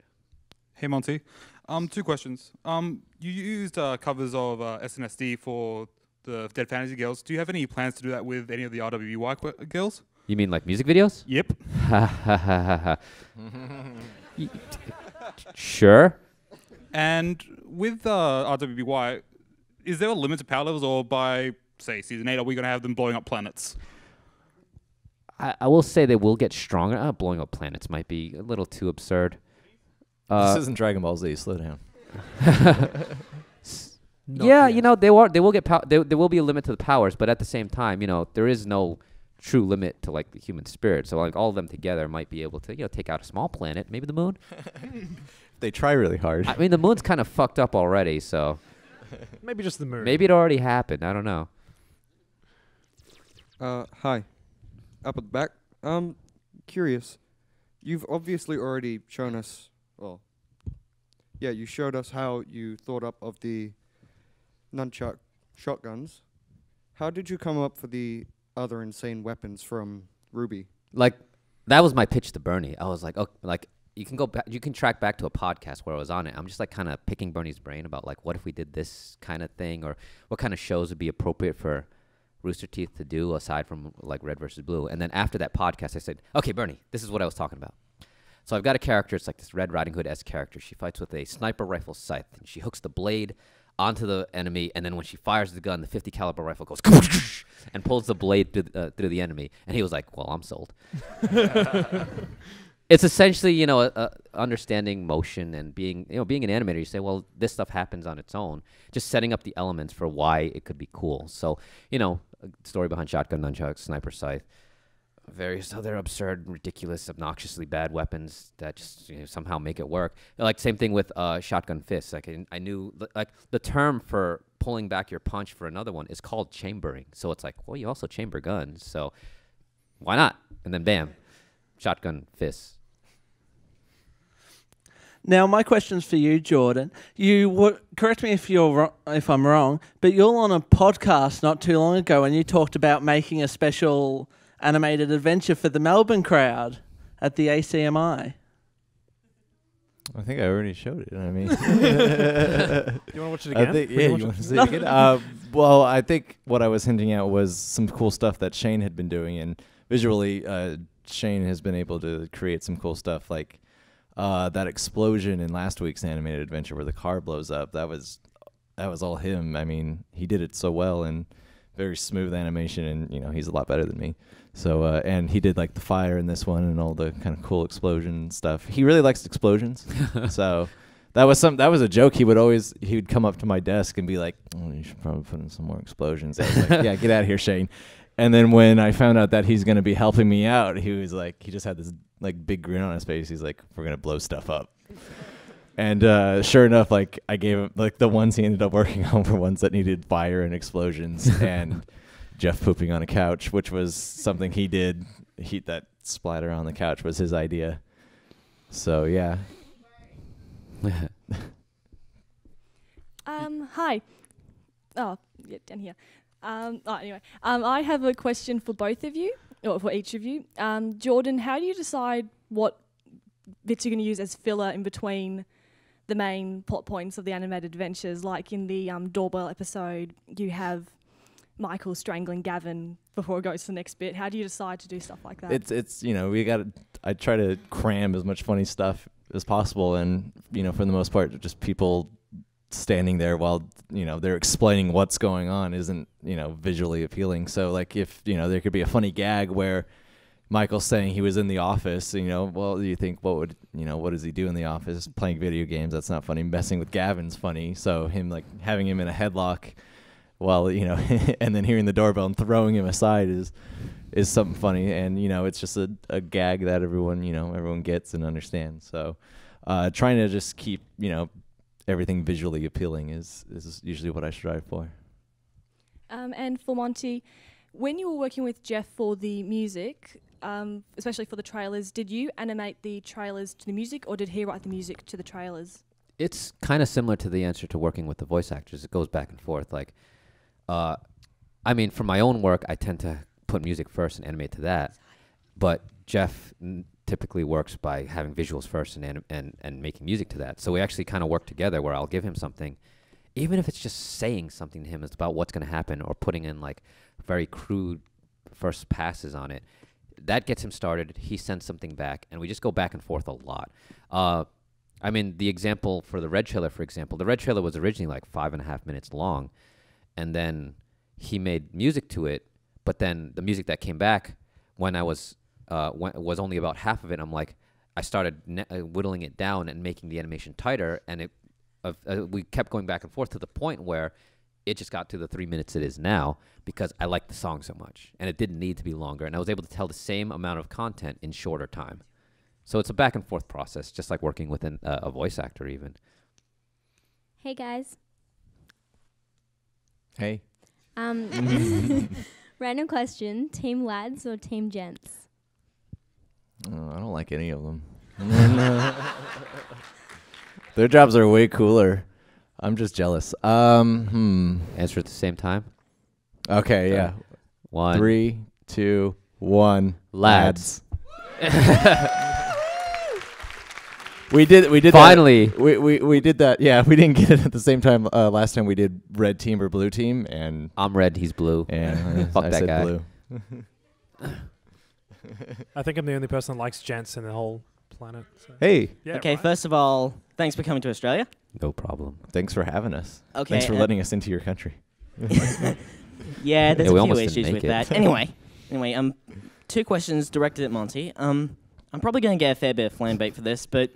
D: Hey, Monty. 2 questions. You used covers of SNSD for the Dead Fantasy girls. Do you have any plans to do that with any of the RWBY girls?
B: You mean like music videos?
D: Yep.
B: Sure.
D: And with RWBY, is there a limit to power levels, or by, say, season 8, are we going to have them blowing up planets?
B: I will say they will get stronger. Blowing up planets might be a little too absurd.
C: This isn't Dragon Ball Z. Slow down.
B: Yeah, they will get there will be a limit to the powers, but at the same time, there is no true limit to like the human spirit. So like all of them together might be able to take out a small planet, maybe the moon.
C: They try really hard.
B: I mean, the moon's kind of fucked up already, so
A: maybe just the moon.
B: Maybe it already happened. I don't know.
E: Hi, up at the back. Curious. You've obviously already shown us. Well, yeah, you showed us how you thought up of the nunchuck shotguns. How did you come up for the other insane weapons from RWBY?
B: Like, that was my pitch to Bernie. I was like, oh, like you can go back, you can track back to a podcast where I was on it. I'm just like kind of picking Bernie's brain about like, what if we did this kind of thing, or what kind of shows would be appropriate for Rooster Teeth to do aside from like Red versus Blue. And then after that podcast, I said, okay, Bernie, this is what I was talking about. So I've got a character. It's like this Red Riding Hood-esque character. She fights with a sniper rifle scythe, and she hooks the blade onto the enemy, and then when she fires the gun, the 50 caliber rifle goes and pulls the blade through the enemy. And he was like, well, I'm sold. It's essentially, understanding motion and being an animator. You say, well, this stuff happens on its own. Just setting up the elements for why it could be cool. So, a story behind shotgun, nunchucks, sniper scythe, various other absurd, ridiculous, obnoxiously bad weapons that just somehow make it work. Like same thing with shotgun fists. Like I knew like the term for pulling back your punch for another one is called chambering. So it's like, well, you also chamber guns, so why not? And then bam, shotgun fists.
G: Now, my question's for you, Jordan. Correct me if I'm wrong, but you're on a podcast not too long ago, and you talked about making a special animated adventure for the Melbourne crowd at the ACMI.
C: I think I already showed it. I mean,
A: you want to watch it again?
C: You want to see it again? Well, I think what I was hinting at was some cool stuff that Shane had been doing, and visually, Shane has been able to create some cool stuff like that explosion in last week's animated adventure where the car blows up. That was all him. I mean, he did it so well and very smooth animation, and he's a lot better than me. So and he did like the fire in this one and all the kind of cool explosion stuff. He really likes explosions. So that was a joke. He would come up to my desk and be like, "Oh, you should probably put in some more explosions." I was like, "Yeah, get out of here, Shane." And then when I found out that he's going to be helping me out, he was like, he just had this like big grin on his face. He's like, "We're going to blow stuff up." And sure enough, like I gave him like the ones he ended up working on were ones that needed fire and explosions and Jeff pooping on a couch, which was something he did. That splatter on the couch was his idea. So yeah.
X: Hi. Oh, yeah, down here. Anyway, I have a question for both of you, or for each of you. Jordan, how do you decide what bits you're going to use as filler in between the main plot points of the animated adventures? Like in the Doorbell episode, you have Michael strangling Gavin before it goes to the next bit? How do you decide to do stuff like that?
C: It's I try to cram as much funny stuff as possible, and for the most part, just people standing there while they're explaining what's going on isn't visually appealing. So like if there could be a funny gag where Michael's saying he was in the office, well, you think what does he do in the office? Playing video games, that's not funny. Messing with Gavin's funny. So him like having him in a headlock while and then hearing the doorbell and throwing him aside is something funny. And it's just a gag that everyone gets and understands. So trying to just keep everything visually appealing is usually what I strive for.
X: And for Monty, when you were working with Jeff for the music, especially for the trailers, did you animate the trailers to the music, or did he write the music to the trailers?
B: It's kind of similar to the answer to working with the voice actors. It goes back and forth. Like, for my own work, I tend to put music first and animate to that. But Jeff typically works by having visuals first and making music to that. So we actually kind of work together where I'll give him something, even if it's just saying something to him about what's going to happen or putting in like very crude first passes on it. That gets him started. He sends something back, and we just go back and forth a lot. The example for the Red trailer, for example, the Red trailer was originally like 5.5 minutes long, and then he made music to it, but then the music that came back when I was only about half of it. I'm like, I started whittling it down and making the animation tighter, and we kept going back and forth to the point where it just got to the 3 minutes it is now because I liked the song so much, and it didn't need to be longer, and I was able to tell the same amount of content in shorter time. So it's a back and forth process, just like working with a voice actor even.
H: Hey guys.
C: Hey.
H: Random question: team lads or team gents?
C: I don't like any of them. Their jobs are way cooler. I'm just jealous.
B: Answer at the same time.
C: Okay, yeah.
B: 1,
C: 3, 2, 1.
B: Lads.
C: We did
B: finally.
C: We did that. Yeah, we didn't get it at the same time. Last time we did red team or blue team, and
B: I'm red, he's blue.
C: And
B: fuck
C: I
B: that
C: said
B: guy.
C: blue.
A: I think I'm the only person that likes gents in the whole planet. So.
C: Hey.
A: Yeah,
I: okay,
A: right?
I: first of all, thanks for coming to Australia.
B: No problem.
C: Thanks for having us.
I: Okay,
C: Thanks for letting us into your country.
I: Yeah, there's
B: Yeah, we
I: a few
B: almost
I: issues
B: didn't
I: with
B: make it.
I: that. Anyway, 2 questions directed at Monty. I'm probably going to get a fair bit of flame bait for this, but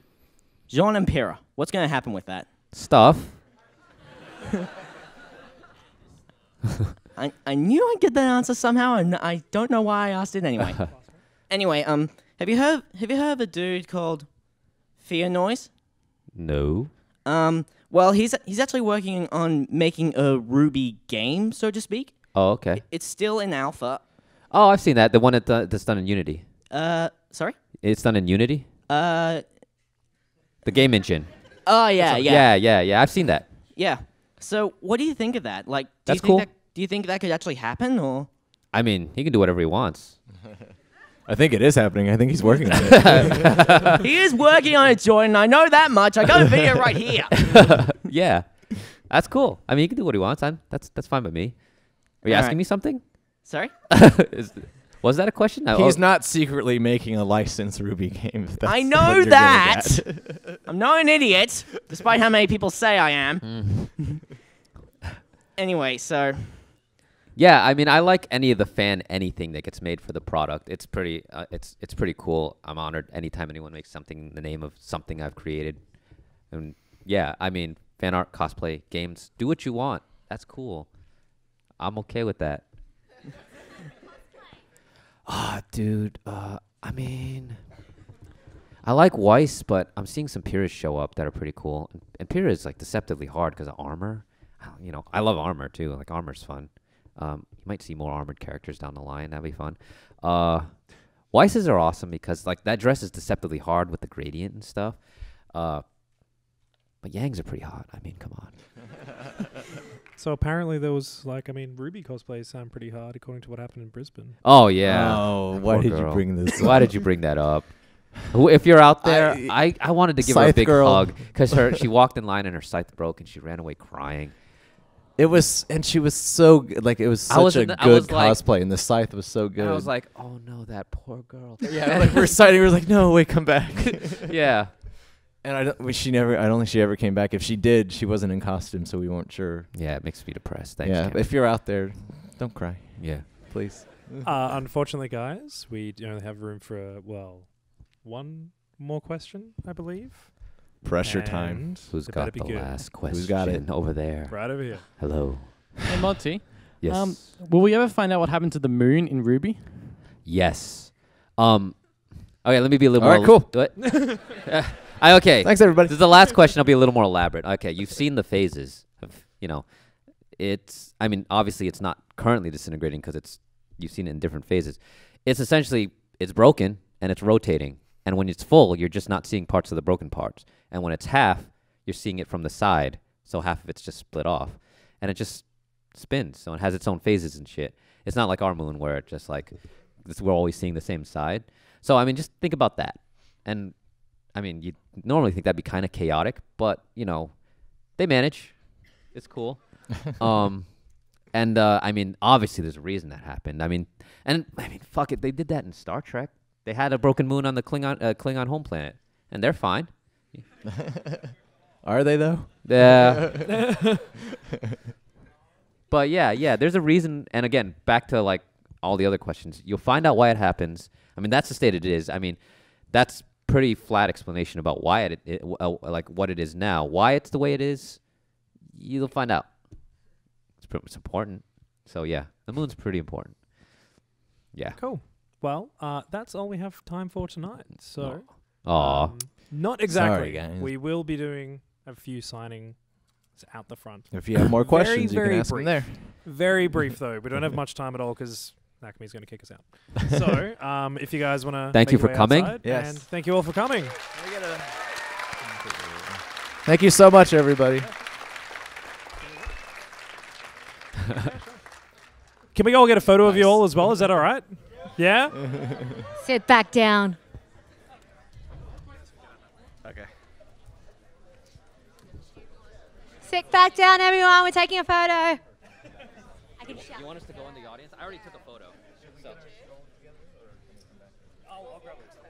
I: Jean and Pyrrha, what's going to happen with that?
B: Stuff.
I: I knew I'd get that answer somehow, and I don't know why I asked it anyway. Anyway, have you heard of a dude called Fear Noise?
B: No.
I: Well, he's actually working on making a RWBY game, so to speak.
B: Oh, okay.
I: It's still in alpha.
B: Oh, I've seen that. The one that's done in Unity.
I: Sorry?
B: It's done in Unity? The game engine.
I: Oh, yeah.
B: Yeah. I've seen that.
I: Yeah. So, what do you think of that? Like,
B: That's cool.
I: Do you think that could actually happen, or?
B: I mean, he can do whatever he wants.
C: I think it is happening. I think he's working on it.
I: He is working on it, Jordan. I know that much. I got a video right here.
B: Yeah. That's cool. I mean, he can do what he wants. That's fine with me. Are you
I: All
B: asking
I: right.
B: me something?
I: Sorry?
B: Was that a question?
C: He's not secretly making a licensed RWBY game.
I: I know that. I'm not an idiot, despite how many people say I am. Anyway, so...
B: Yeah, I mean, I like any of the fan anything that gets made for the product. It's pretty cool. I'm honored anytime anyone makes something in the name of something I've created. And yeah, I mean, fan art, cosplay, games, do what you want. That's cool. I'm okay with that. Dude, I mean, I like Weiss, but I'm seeing some Pyrrhas show up that are pretty cool. And Pyrrha is like deceptively hard because of armor. I love armor too. Like armor's fun. You might see more armored characters down the line. That'd be fun. Weiss's are awesome because like that dress is deceptively hard with the gradient and stuff. But Yangs are pretty hot. I mean, come on.
A: So apparently there was RWBY cosplays sound pretty hard according to what happened in Brisbane.
B: Oh yeah.
C: Oh, why
B: Poor
C: did
B: girl.
C: you bring this?
B: Why did you bring that up? If you're out there, I wanted to give her a
C: Scythe
B: big
C: girl.
B: hug because she walked in line and her scythe broke and she ran away crying.
C: It was, and she was so good. Like, it was such a good cosplay, and the scythe was so good.
B: I was like, oh no, that poor girl.
C: Yeah, like we're excited. We were like, no, wait, come back.
B: Yeah.
C: And I don't think she ever came back. If she did, she wasn't in costume, so we weren't sure.
B: Yeah, it makes me depressed. Thanks.
C: Yeah,
B: Cameron.
C: if you're out there, don't cry.
B: Yeah,
C: please.
A: Unfortunately, guys, we only have room for one more question, I believe.
C: Pressure time.
A: And
B: Who's
A: it better
B: got
A: be
B: the
A: good.
B: last question?
C: Who's got it?
B: Over there.
A: Right over here.
B: Hello.
J: Hey, Monty.
B: Yes.
J: Will we ever find out what happened to the moon in RWBY?
B: Yes. Okay, let me be a little
C: All
B: more.
C: right, cool.
B: What? Okay.
C: Thanks, everybody.
B: This is the last question. I'll be a little more elaborate. Okay, you've seen the phases of, it's, I mean, obviously it's not currently disintegrating because you've seen it in different phases. It's essentially, it's broken and it's rotating. And when it's full, you're just not seeing parts of the broken parts. And when it's half, you're seeing it from the side. So half of it's just split off. And it just spins. So it has its own phases and shit. It's not like our moon where it just like, we're always seeing the same side. So, I mean, just think about that. And, I mean, you'd normally think that'd be kind of chaotic, but, they manage. It's cool. I mean, obviously there's a reason that happened. I mean, fuck it. They did that in Star Trek. They had a broken moon on the Klingon home planet, and they're fine.
C: Are they, though?
B: Yeah. But, yeah, there's a reason. And, again, back to, like, all the other questions. You'll find out why it happens. I mean, that's the state it is. I mean, that's pretty flat explanation about why like what it is now. Why it's the way it is, you'll find out. It's important. So yeah, the moon's pretty important. Yeah.
A: Cool. Well, that's all we have time for tonight. So,
B: Aw.
A: Not exactly.
C: Sorry, guys.
A: We will be doing a few signings out the front.
C: If you have more questions, you can ask them there.
A: Very brief though. We don't have much time at all because Nakami's going to kick us out. So, if you guys want to,
B: Thank you for coming.
C: Yes.
A: And thank you all for coming.
C: Thank you so much, everybody.
A: Can we all get a photo of you all as well? Is that all right? Yeah?
K: Sit back down.
C: Okay.
K: Sit back down, everyone. We're taking a photo. I can shout.
B: You want us to go in the audience? I already took a photo. So.
A: I'll grab it.